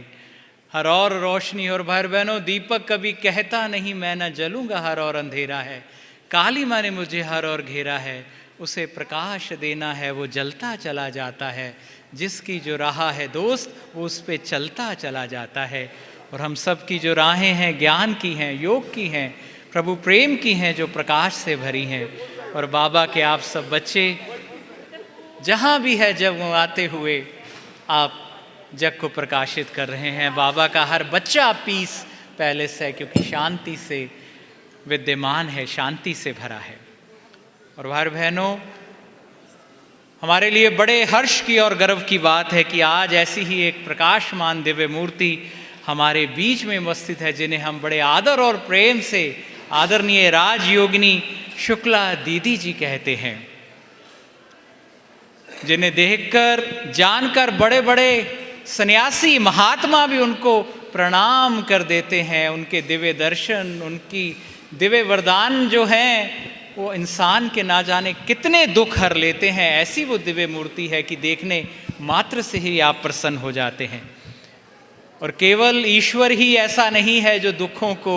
हर और रोशनी और भाई बहनों, दीपक कभी कहता नहीं मैं न जलूंगा, हर और अंधेरा है, काली माँ ने मुझे हर और घेरा है, उसे प्रकाश देना है वो जलता चला जाता है, जिसकी जो राह है दोस्त वो उस पे चलता चला जाता है। और हम सब की जो राहें हैं ज्ञान की हैं, योग की हैं, प्रभु प्रेम की हैं, जो प्रकाश से भरी हैं। और बाबा के आप सब बच्चे जहाँ भी है जगमगाते हुए आप जग को प्रकाशित कर रहे हैं। बाबा का हर बच्चा पीस पैलेस है, क्योंकि शांति से विद्यमान है, शांति से भरा है। और भाई बहनों, हमारे लिए बड़े हर्ष की और गर्व की बात है कि आज ऐसी ही एक प्रकाशमान दिव्य मूर्ति हमारे बीच में उपस्थित है, जिन्हें हम बड़े आदर और प्रेम से आदरणीय राजयोगिनी शुक्ला दीदी जी कहते हैं, जिन्हें देखकर जानकर बड़े बड़े सन्यासी महात्मा भी उनको प्रणाम कर देते हैं। उनके दिव्य दर्शन, उनकी दिव्य वरदान जो हैं वो इंसान के ना जाने कितने दुख हर लेते हैं। ऐसी वो दिव्य मूर्ति है कि देखने मात्र से ही आप प्रसन्न हो जाते हैं। और केवल ईश्वर ही ऐसा नहीं है जो दुखों को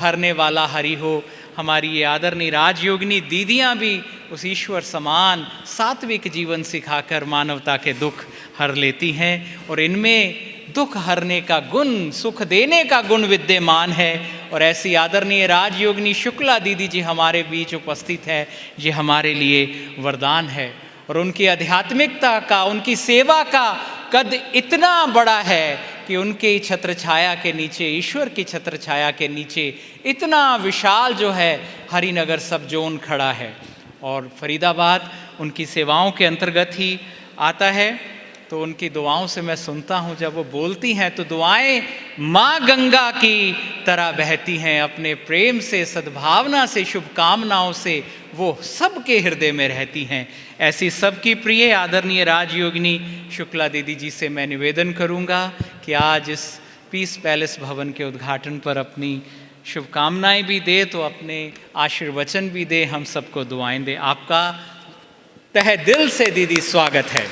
हरने वाला हरि हो, हमारी ये आदरणीय राजयोगिनी दीदियाँ भी उस ईश्वर समान सात्विक जीवन सिखाकर मानवता के दुख हर लेती हैं। और इनमें दुख हरने का गुण, सुख देने का गुण विद्यमान है। और ऐसी आदरणीय राजयोगिनी शुक्ला दीदी जी हमारे बीच उपस्थित है, ये हमारे लिए वरदान है। और उनकी आध्यात्मिकता का, उनकी सेवा का कद इतना बड़ा है कि उनके छत्र छाया के नीचे, ईश्वर की छत्र छाया के नीचे इतना विशाल जो है हरिनगर सब जोन खड़ा है। और फरीदाबाद उनकी सेवाओं के अंतर्गत ही आता है। तो उनकी दुआओं से मैं सुनता हूँ, जब वो बोलती हैं तो दुआएं माँ गंगा की तरह बहती हैं। अपने प्रेम से, सद्भावना से, शुभकामनाओं से वो सबके हृदय में रहती हैं। ऐसी सबकी प्रिय आदरणीय राजयोगिनी शुक्ला दीदी जी से मैं निवेदन करूँगा कि आज इस पीस पैलेस भवन के उद्घाटन पर अपनी शुभकामनाएं भी दे, तो अपने आशीर्वचन भी दे, हम सबको दुआएं दे। आपका तहे दिल से दीदी स्वागत है।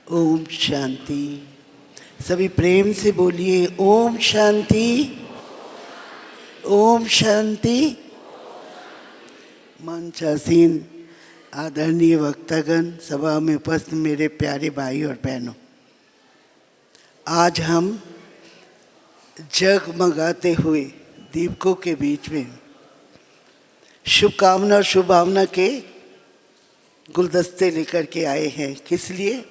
ओम शांति। सभी प्रेम से बोलिए ओम शांति, ओम शांति। मंचासीन आदरणीय वक्तागण, सभा में उपस्थित मेरे प्यारे भाई और बहनों, आज हम जगमगाते हुए दीपकों के बीच में शुभकामना और शुभभावना के गुलदस्ते लेकर के आए हैं। किस लिए?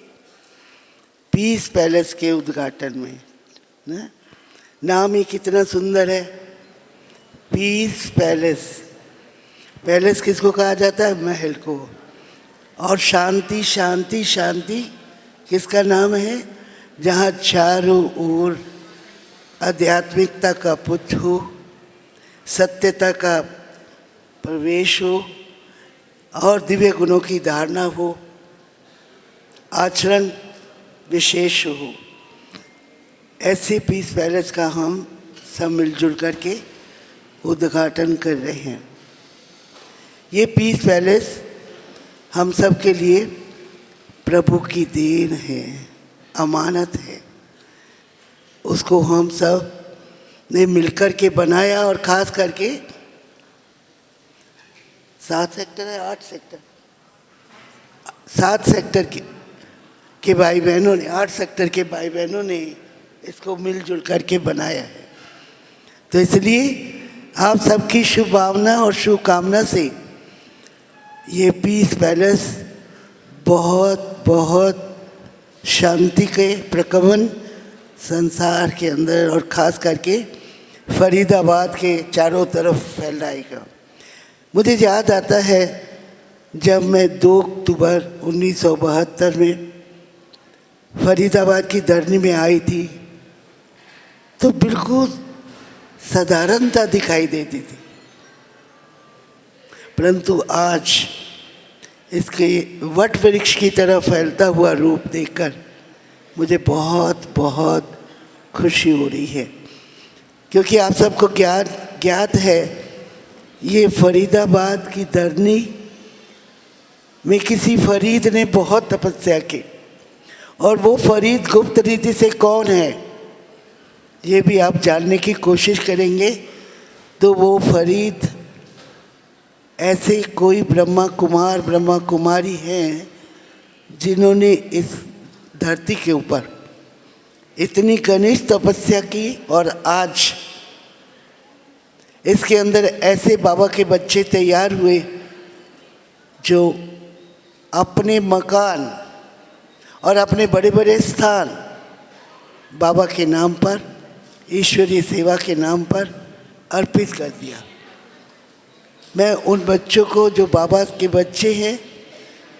पीस पैलेस के उद्घाटन में ना? नाम ही कितना सुंदर है, पीस पैलेस। पैलेस किसको कहा जाता है? महल को। और शांति, शांति, शांति किसका नाम है? जहाँ चारों ओर आध्यात्मिकता का पुष्प हो, सत्यता का प्रवेश हो और दिव्य गुणों की धारणा हो, आचरण विशेष हो। ऐसे पीस पैलेस का हम सब मिलजुल करके उद्घाटन कर रहे हैं। ये पीस पैलेस हम सब के लिए प्रभु की देन है, अमानत है। उसको हम सब ने मिलकर के बनाया और खास करके 7 सेक्टर है, 8 सेक्टर, 7 सेक्टर के भाई बहनों ने, 8 सेक्टर के भाई बहनों ने इसको मिलजुल करके बनाया है। तो इसलिए आप सबकी शुभ भावना और शुभकामना से ये पीस पैलेस बहुत बहुत शांति के प्रकमन संसार के अंदर और ख़ास करके फरीदाबाद के चारों तरफ फैलाएगा। मुझे याद आता है जब मैं 2 अक्टूबर 1972 में फरीदाबाद की धरनी में आई थी, तो बिल्कुल साधारणता दिखाई देती थी, परंतु आज इसके वट वृक्ष की तरह फैलता हुआ रूप देखकर मुझे बहुत बहुत खुशी हो रही है। क्योंकि आप सबको ज्ञात है, ये फरीदाबाद की धरनी में किसी फरीद ने बहुत तपस्या की, और वो फरीद गुप्त रीति से कौन है ये भी आप जानने की कोशिश करेंगे तो वो फरीद ऐसे कोई ब्रह्मा कुमार ब्रह्मा कुमारी हैं जिन्होंने इस धरती के ऊपर इतनी घनिष्ठ तपस्या की, और आज इसके अंदर ऐसे बाबा के बच्चे तैयार हुए जो अपने मकान और अपने बड़े बड़े स्थान बाबा के नाम पर, ईश्वरीय सेवा के नाम पर अर्पित कर दिया। मैं उन बच्चों को जो बाबा के बच्चे हैं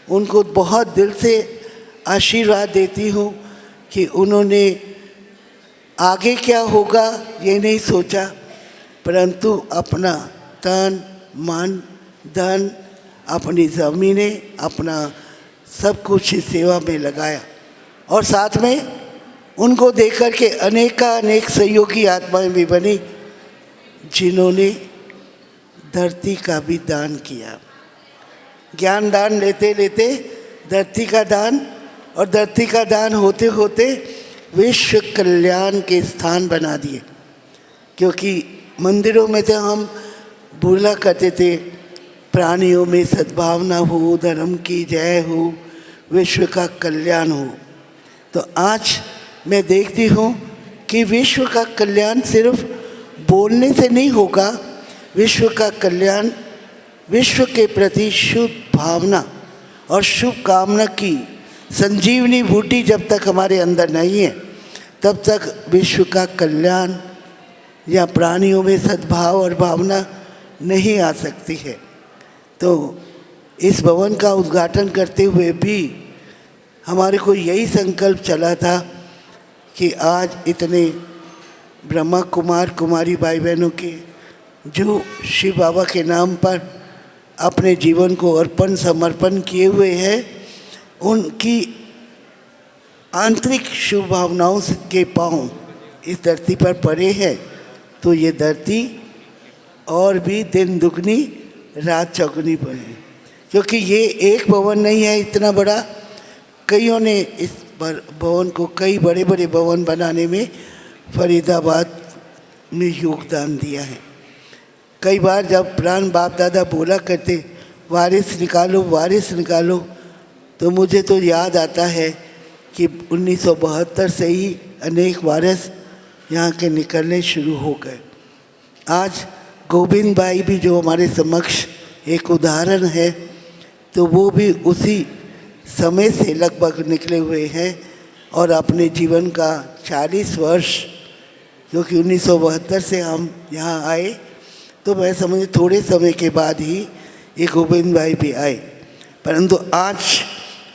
उनको बहुत दिल से आशीर्वाद देती हूँ कि उन्होंने आगे क्या होगा ये नहीं सोचा, परंतु अपना तन मन धन अपनी ज़मीनें अपना सब कुछ इस सेवा में लगाया। और साथ में उनको देख कर के अनेक सहयोगी आत्माएं भी बनी जिन्होंने धरती का भी दान किया। ज्ञान दान लेते लेते धरती का दान, और धरती का दान होते होते विश्व कल्याण के स्थान बना दिए। क्योंकि मंदिरों में तो हम बोला करते थे प्राणियों में सद्भावना हो, धर्म की जय हो, विश्व का कल्याण हो। तो आज मैं देखती हूँ कि विश्व का कल्याण सिर्फ बोलने से नहीं होगा। विश्व का कल्याण विश्व के प्रति शुद्ध भावना और शुभ कामना की संजीवनी बूटी जब तक हमारे अंदर नहीं है तब तक विश्व का कल्याण या प्राणियों में सद्भाव और भावना नहीं आ सकती है। तो इस भवन का उद्घाटन करते हुए भी हमारे को यही संकल्प चला था कि आज इतने ब्रह्मा कुमार कुमारी भाई बहनों के जो शिव बाबा के नाम पर अपने जीवन को अर्पण समर्पण किए हुए हैं, उनकी आंतरिक शुभ भावनाओं के पांव इस धरती पर पड़े हैं। तो ये धरती और भी दिन दुगनी रात चौगुनी बनी, क्योंकि ये एक भवन नहीं है इतना बड़ा। कईयों ने इस भवन को कई बड़े बड़े भवन बनाने में फरीदाबाद में योगदान दिया है। कई बार जब प्राण बाप दादा बोला करते वारिस निकालो, तो मुझे तो याद आता है कि 1972 से ही अनेक वारिस यहाँ के निकलने शुरू हो गए। आज गोविंद भाई भी जो हमारे समक्ष एक उदाहरण है, तो वो भी उसी समय से लगभग निकले हुए हैं और अपने जीवन का 40 वर्ष, क्योंकि 1972 से हम यहाँ आए, तो मैं समझे थोड़े समय के बाद ही ये गोविंद भाई भी आए। परंतु आज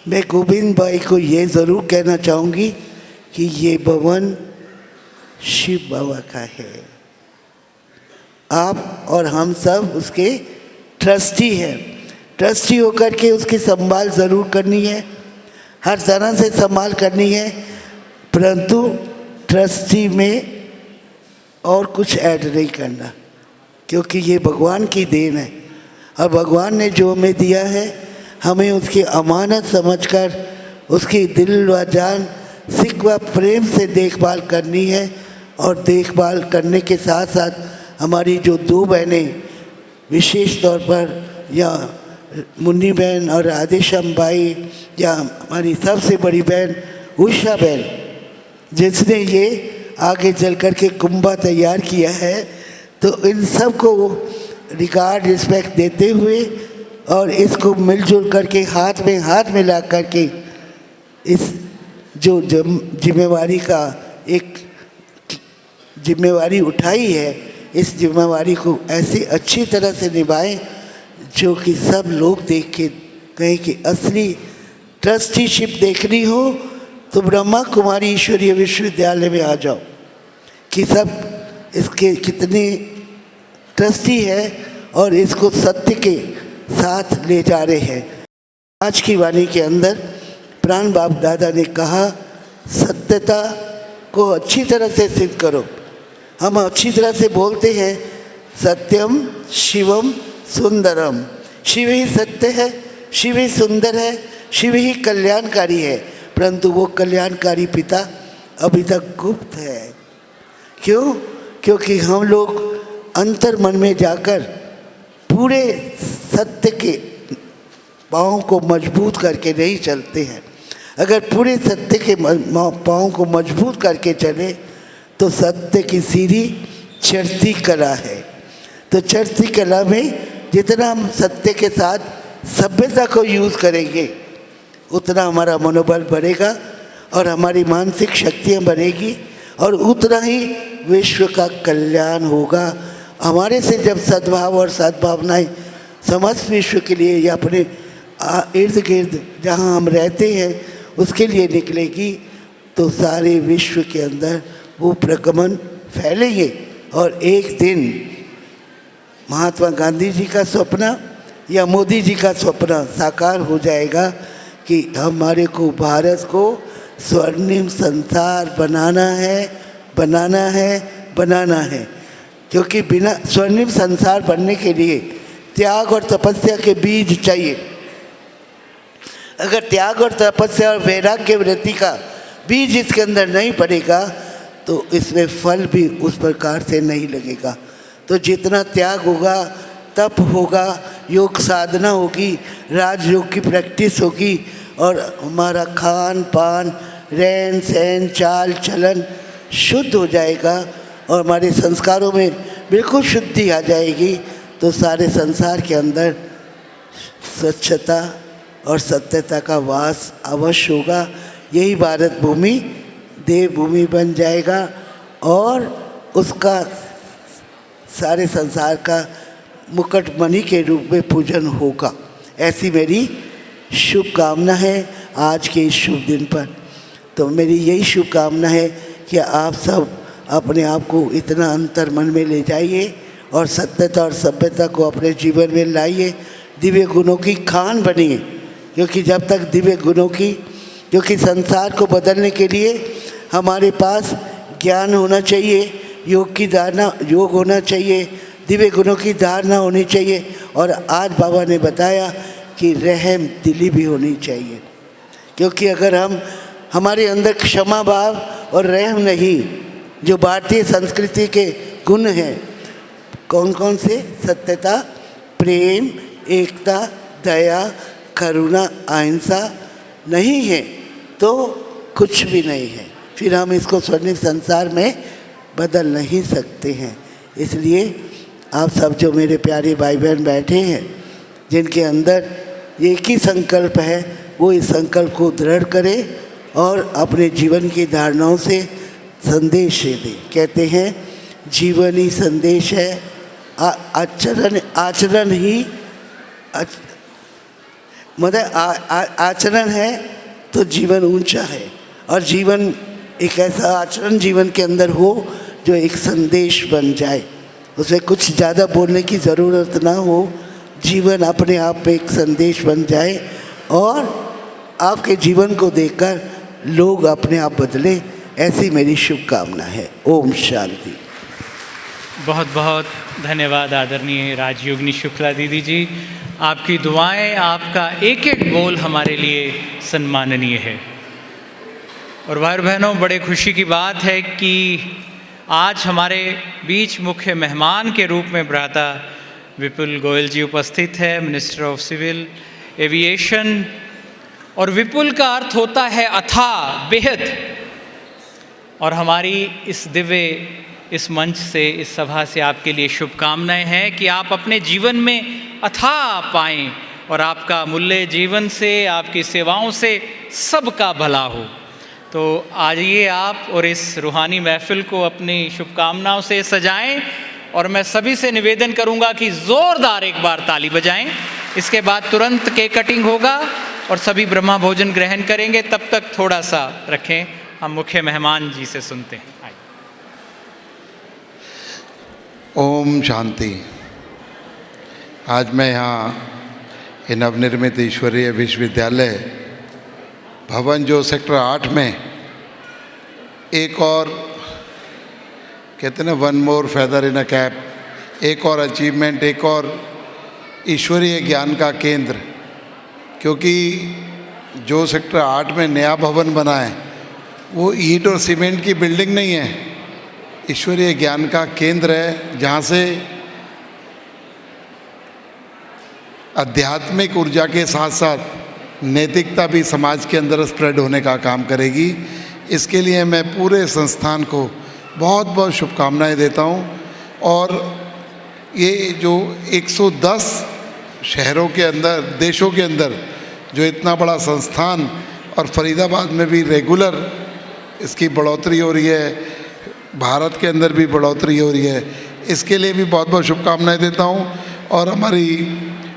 मैं गोविंद भाई को ये ज़रूर कहना चाहूँगी कि ये भवन शिव बाबा का है। आप और हम सब उसके ट्रस्टी हैं। ट्रस्टी होकर के उसकी संभाल ज़रूर करनी है, हर तरह से संभाल करनी है, परंतु ट्रस्टी में और कुछ ऐड नहीं करना, क्योंकि ये भगवान की देन है। और भगवान ने जो हमें दिया है हमें उसकी अमानत समझकर उसकी दिल व जान सिक व प्रेम से देखभाल करनी है। और देखभाल करने के साथ साथ हमारी जो दो बहनें विशेष तौर पर, या मुन्नी बहन और राधेश्याम भाई, या हमारी सबसे बड़ी बहन उषा बहन, जिसने ये आगे चल कर के कुंभा तैयार किया है, तो इन सब को रिगार्ड रिस्पेक्ट देते हुए और इसको मिलजुल करके हाथ में हाथ मिला करके इस जो जिम्मेवारी का एक जिम्मेवारी उठाई है, इस जिम्मेवारी को ऐसे अच्छी तरह से निभाएं जो कि सब लोग देख के कहें कि असली ट्रस्टीशिप देखनी हो तो ब्रह्मा कुमारी ईश्वरीय विश्वविद्यालय में आ जाओ कि सब इसके कितने ट्रस्टी है और इसको सत्य के साथ ले जा रहे हैं। आज की वाणी के अंदर प्राण बाप दादा ने कहा सत्यता को अच्छी तरह से सिद्ध करो। हम अच्छी तरह से बोलते हैं सत्यम शिवम सुंदरम, शिव ही सत्य है, शिव ही सुंदर है, शिव ही कल्याणकारी है, परंतु वो कल्याणकारी पिता अभी तक गुप्त है। क्यों? क्योंकि हम लोग अंतर मन में जाकर पूरे सत्य के पाँव को मजबूत करके नहीं चलते हैं। अगर पूरे सत्य के पाँव को मजबूत करके चले तो सत्य की सीढ़ी चढ़ती कला है। तो चढ़ती कला में जितना हम सत्य के साथ सभ्यता को यूज़ करेंगे उतना हमारा मनोबल बढ़ेगा और हमारी मानसिक शक्तियाँ बढ़ेगी और उतना ही विश्व का कल्याण होगा हमारे से जब सद्भाव और सद्भावनाएं समस्त विश्व के लिए या अपने इर्द गिर्द जहाँ हम रहते हैं उसके लिए निकलेगी तो सारे विश्व के अंदर वो प्रगमन फैलेंगे और एक दिन महात्मा गांधी जी का सपना या मोदी जी का सपना साकार हो जाएगा कि हमारे को भारत को स्वर्णिम संसार बनाना है। क्योंकि बिना स्वर्णिम संसार बनने के लिए त्याग और तपस्या के बीज चाहिए। अगर त्याग और तपस्या और वैराग्य वृत्ति का बीज इसके अंदर नहीं पड़ेगा तो इसमें फल भी उस प्रकार से नहीं लगेगा। तो जितना त्याग होगा, तप होगा, योग साधना होगी, राजयोग की प्रैक्टिस होगी और हमारा खान पान, रहन सहन, चाल चलन शुद्ध हो जाएगा और हमारे संस्कारों में बिल्कुल शुद्धि आ जाएगी तो सारे संसार के अंदर स्वच्छता और सत्यता का वास अवश्य होगा। यही भारत भूमि देवभूमि बन जाएगा और उसका सारे संसार का मुकुटमणि के रूप में पूजन होगा। ऐसी मेरी शुभकामना है आज के इस शुभ दिन पर। तो मेरी यही शुभकामना है कि आप सब अपने आप को इतना अंतर मन में ले जाइए और सत्यता और सभ्यता को अपने जीवन में लाइए, दिव्य गुणों की खान बनिए। क्योंकि जब तक दिव्य गुणों की, क्योंकि संसार को बदलने के लिए हमारे पास ज्ञान होना चाहिए, योग होना चाहिए, दिव्य गुणों की धारणा होनी चाहिए और आज बाबा ने बताया कि रहम दिली भी होनी चाहिए। क्योंकि अगर हमारे अंदर क्षमा भाव और रहम नहीं, जो भारतीय संस्कृति के गुण हैं, कौन कौन से? सत्यता, प्रेम, एकता, दया, करुणा, अहिंसा नहीं है तो कुछ भी नहीं है। फिर हम इसको स्वर्णिम संसार में बदल नहीं सकते हैं। इसलिए आप सब जो मेरे प्यारे भाई बहन बैठे हैं, जिनके अंदर एक ही संकल्प है, वो इस संकल्प को दृढ़ करें और अपने जीवन की धारणाओं से संदेश दें। कहते हैं जीवन ही संदेश है, आचरण ही मतलब आचरण है तो जीवन ऊंचा है। और जीवन एक ऐसा आचरण जीवन के अंदर हो जो एक संदेश बन जाए, उसमें कुछ ज़्यादा बोलने की ज़रूरत ना हो, जीवन अपने आप में एक संदेश बन जाए और आपके जीवन को देखकर लोग अपने आप बदले। ऐसी मेरी शुभकामना है। ओम शांति। बहुत बहुत धन्यवाद आदरणीय राजयोगिनी शुक्ला दीदी जी। आपकी दुआएं, आपका एक एक बोल हमारे लिए सम्माननीय है। और भाई बहनों, बड़े खुशी की बात है कि आज हमारे बीच मुख्य मेहमान के रूप में भ्राता विपुल गोयल जी उपस्थित है, मिनिस्टर ऑफ सिविल एविएशन। और विपुल का अर्थ होता है अथाह, बेहद। और हमारी इस मंच से, इस सभा से आपके लिए शुभकामनाएं हैं कि आप अपने जीवन में अथाह पाएं और आपका मूल्य जीवन से, आपकी सेवाओं से सबका भला हो। तो आइए आप और इस रूहानी महफिल को अपनी शुभकामनाओं से सजाएं और मैं सभी से निवेदन करूंगा कि ज़ोरदार एक बार ताली बजाएं। इसके बाद तुरंत केक कटिंग होगा और सभी ब्रह्मा भोजन ग्रहण करेंगे। तब तक थोड़ा सा रखें, हम मुख्य मेहमान जी से सुनते हैं। ओम शांति। आज मैं यहाँ ये नवनिर्मित ईश्वरीय विश्वविद्यालय भवन जो सेक्टर 8 में एक और कहते हैं one more feather in a cap, एक और अचीवमेंट, एक और ईश्वरीय ज्ञान का केंद्र। क्योंकि जो सेक्टर 8 में नया भवन बना है वो ईंट और सीमेंट की बिल्डिंग नहीं है, ईश्वरीय ज्ञान का केंद्र है, जहाँ से आध्यात्मिक ऊर्जा के साथ साथ नैतिकता भी समाज के अंदर स्प्रेड होने का काम करेगी। इसके लिए मैं पूरे संस्थान को बहुत बहुत शुभकामनाएं देता हूँ। और ये जो 110 शहरों के अंदर, देशों के अंदर जो इतना बड़ा संस्थान, और फरीदाबाद में भी रेगुलर इसकी बढ़ोतरी हो रही है, भारत के अंदर भी बढ़ोतरी हो रही है, इसके लिए भी बहुत बहुत शुभकामनाएं देता हूँ। और हमारी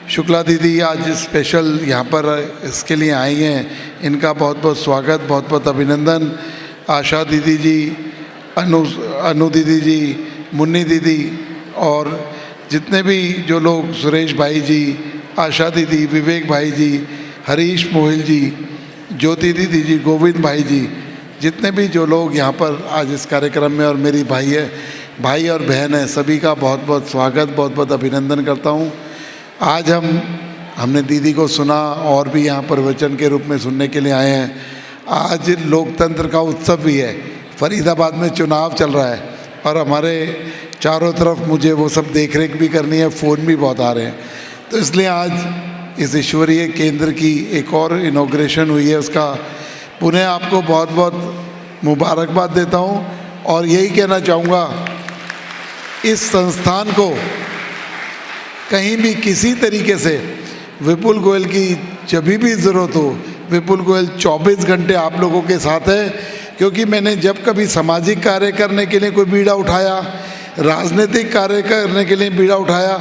शुक्ला दीदी आज स्पेशल यहाँ पर इसके लिए आई हैं, इनका बहुत बहुत स्वागत, बहुत बहुत अभिनंदन। आशा दीदी जी, अनु दीदी जी, मुन्नी दीदी और जितने भी जो लोग, सुरेश भाई जी, आशा दीदी, विवेक भाई जी, हरीश मोहिल जी, ज्योति दीदी जी, गोविंद भाई जी, जितने भी जो लोग यहाँ पर आज इस कार्यक्रम में और मेरी भाई और बहन है, सभी का बहुत बहुत स्वागत, बहुत बहुत अभिनंदन करता हूँ। आज हमने दीदी को सुना और भी यहाँ पर वचन के रूप में सुनने के लिए आए हैं। आज लोकतंत्र का उत्सव भी है, फरीदाबाद में चुनाव चल रहा है और हमारे चारों तरफ मुझे वो सब देख रेख भी करनी है, फ़ोन भी बहुत आ रहे हैं, तो इसलिए आज इस ईश्वरीय केंद्र की एक और इनॉग्रेशन हुई है, उसका पुनः आपको बहुत बहुत मुबारकबाद देता हूँ। और यही कहना चाहूँगा, इस संस्थान को कहीं भी किसी तरीके से विपुल गोयल की जब भी ज़रूरत हो, विपुल गोयल 24 घंटे आप लोगों के साथ है। क्योंकि मैंने जब कभी सामाजिक कार्य करने के लिए कोई बीड़ा उठाया, राजनीतिक कार्य करने के लिए बीड़ा उठाया,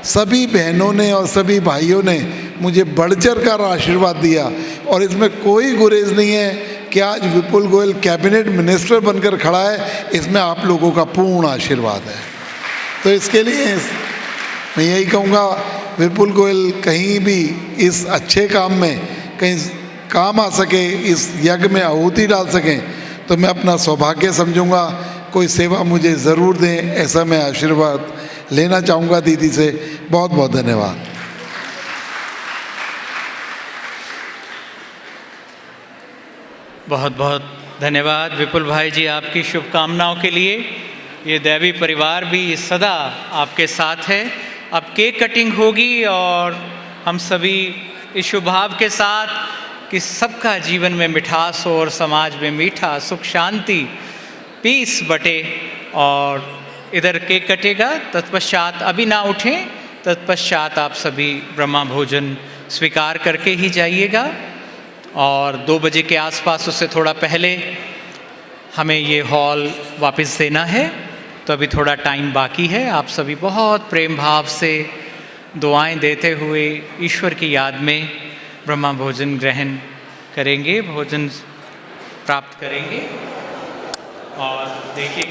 सभी बहनों ने और सभी भाइयों ने मुझे बढ़-चढ़ कर आशीर्वाद दिया। और इसमें कोई गुरेज नहीं है कि आज विपुल गोयल कैबिनेट मिनिस्टर बनकर खड़ा है, इसमें आप लोगों का पूर्ण आशीर्वाद है। तो इसके लिए मैं यही कहूँगा, विपुल गोयल कहीं भी इस अच्छे काम में कहीं काम आ सके, इस यज्ञ में आहुति डाल सकें, तो मैं अपना सौभाग्य समझूंगा। कोई सेवा मुझे ज़रूर दें, ऐसा मैं आशीर्वाद लेना चाहूँगा दीदी से। बहुत बहुत धन्यवाद। बहुत बहुत धन्यवाद विपुल भाई जी आपकी शुभकामनाओं के लिए। ये दैवी परिवार भी सदा आपके साथ है। अब केक कटिंग होगी और हम सभी इस शुभ भाव के साथ कि सबका जीवन में मिठास हो और समाज में मीठा सुख शांति पीस बटे, और इधर केक कटेगा, तत्पश्चात अभी ना उठें, तत्पश्चात आप सभी ब्रह्मा भोजन स्वीकार करके ही जाइएगा। और 2 बजे के आसपास, उससे थोड़ा पहले हमें ये हॉल वापस देना है, तो अभी थोड़ा टाइम बाकी है। आप सभी बहुत प्रेम भाव से दुआएं देते हुए ईश्वर की याद में ब्रह्मा भोजन ग्रहण करेंगे, भोजन प्राप्त करेंगे। और देखिए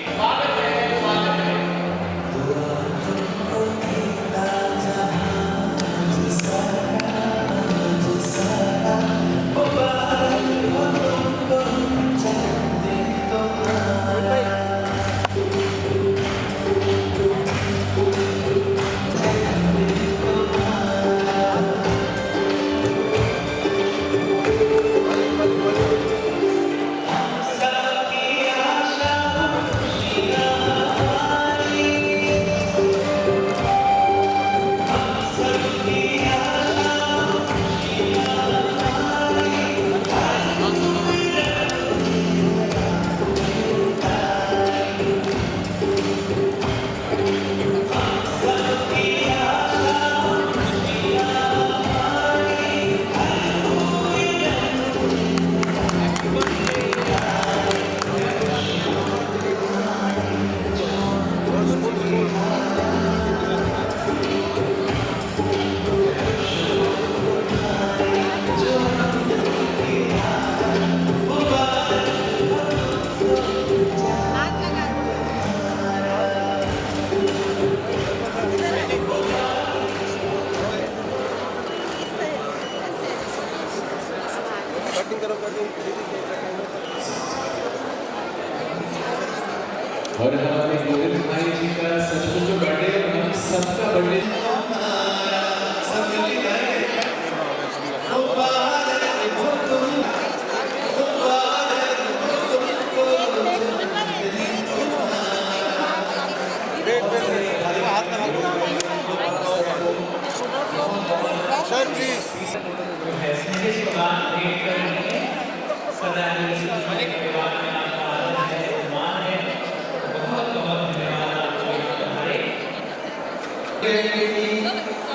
और हमारे गोविंद भाई जी का सचमुच जो बर्थडे है, हम सबका बर्थडे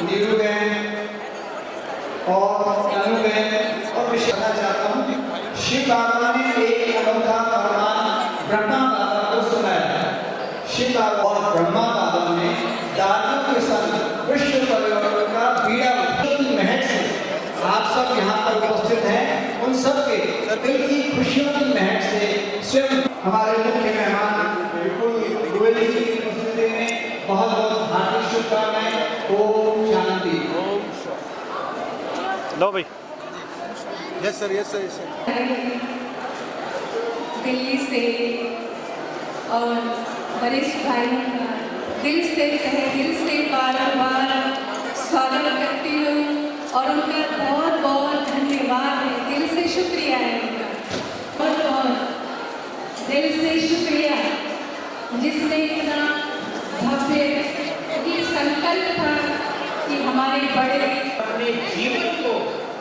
नीरू बहन और अनु बहन और विशेष करना चाहता हूँ, शिव बाबा ने एक अनोखा फरमान ब्रह्मा बाबा को सुनाया। शिव बाबा और ब्रह्मा बाबा दिल की खुशियों की महक से स्वयं हमारे मुख्य मेहमान विपुल गोयल जी की उपस्थिति में बहुत बहुत हार्दिक शुभकामनाएं। ओम शांति। लो भाई। Yes sir, yes sir, yes sir. Delhi से और वरिष्ठ भाइयों का दिल से बार बार स्वागत करती हूँ और उनका बहुत बहुत धन्यवाद है, दिल से शुक्रिया है उनका, बहुत बहुत दिल से शुक्रिया, जिसने इतना भव्य एक संकल्प था कि हमारे बड़े अपने जीवन को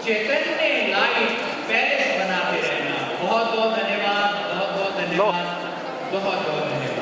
चैतन्य लाइट पैलेस बनाते रहना। बहुत बहुत धन्यवाद, बहुत बहुत धन्यवाद, बहुत बहुत धन्यवाद।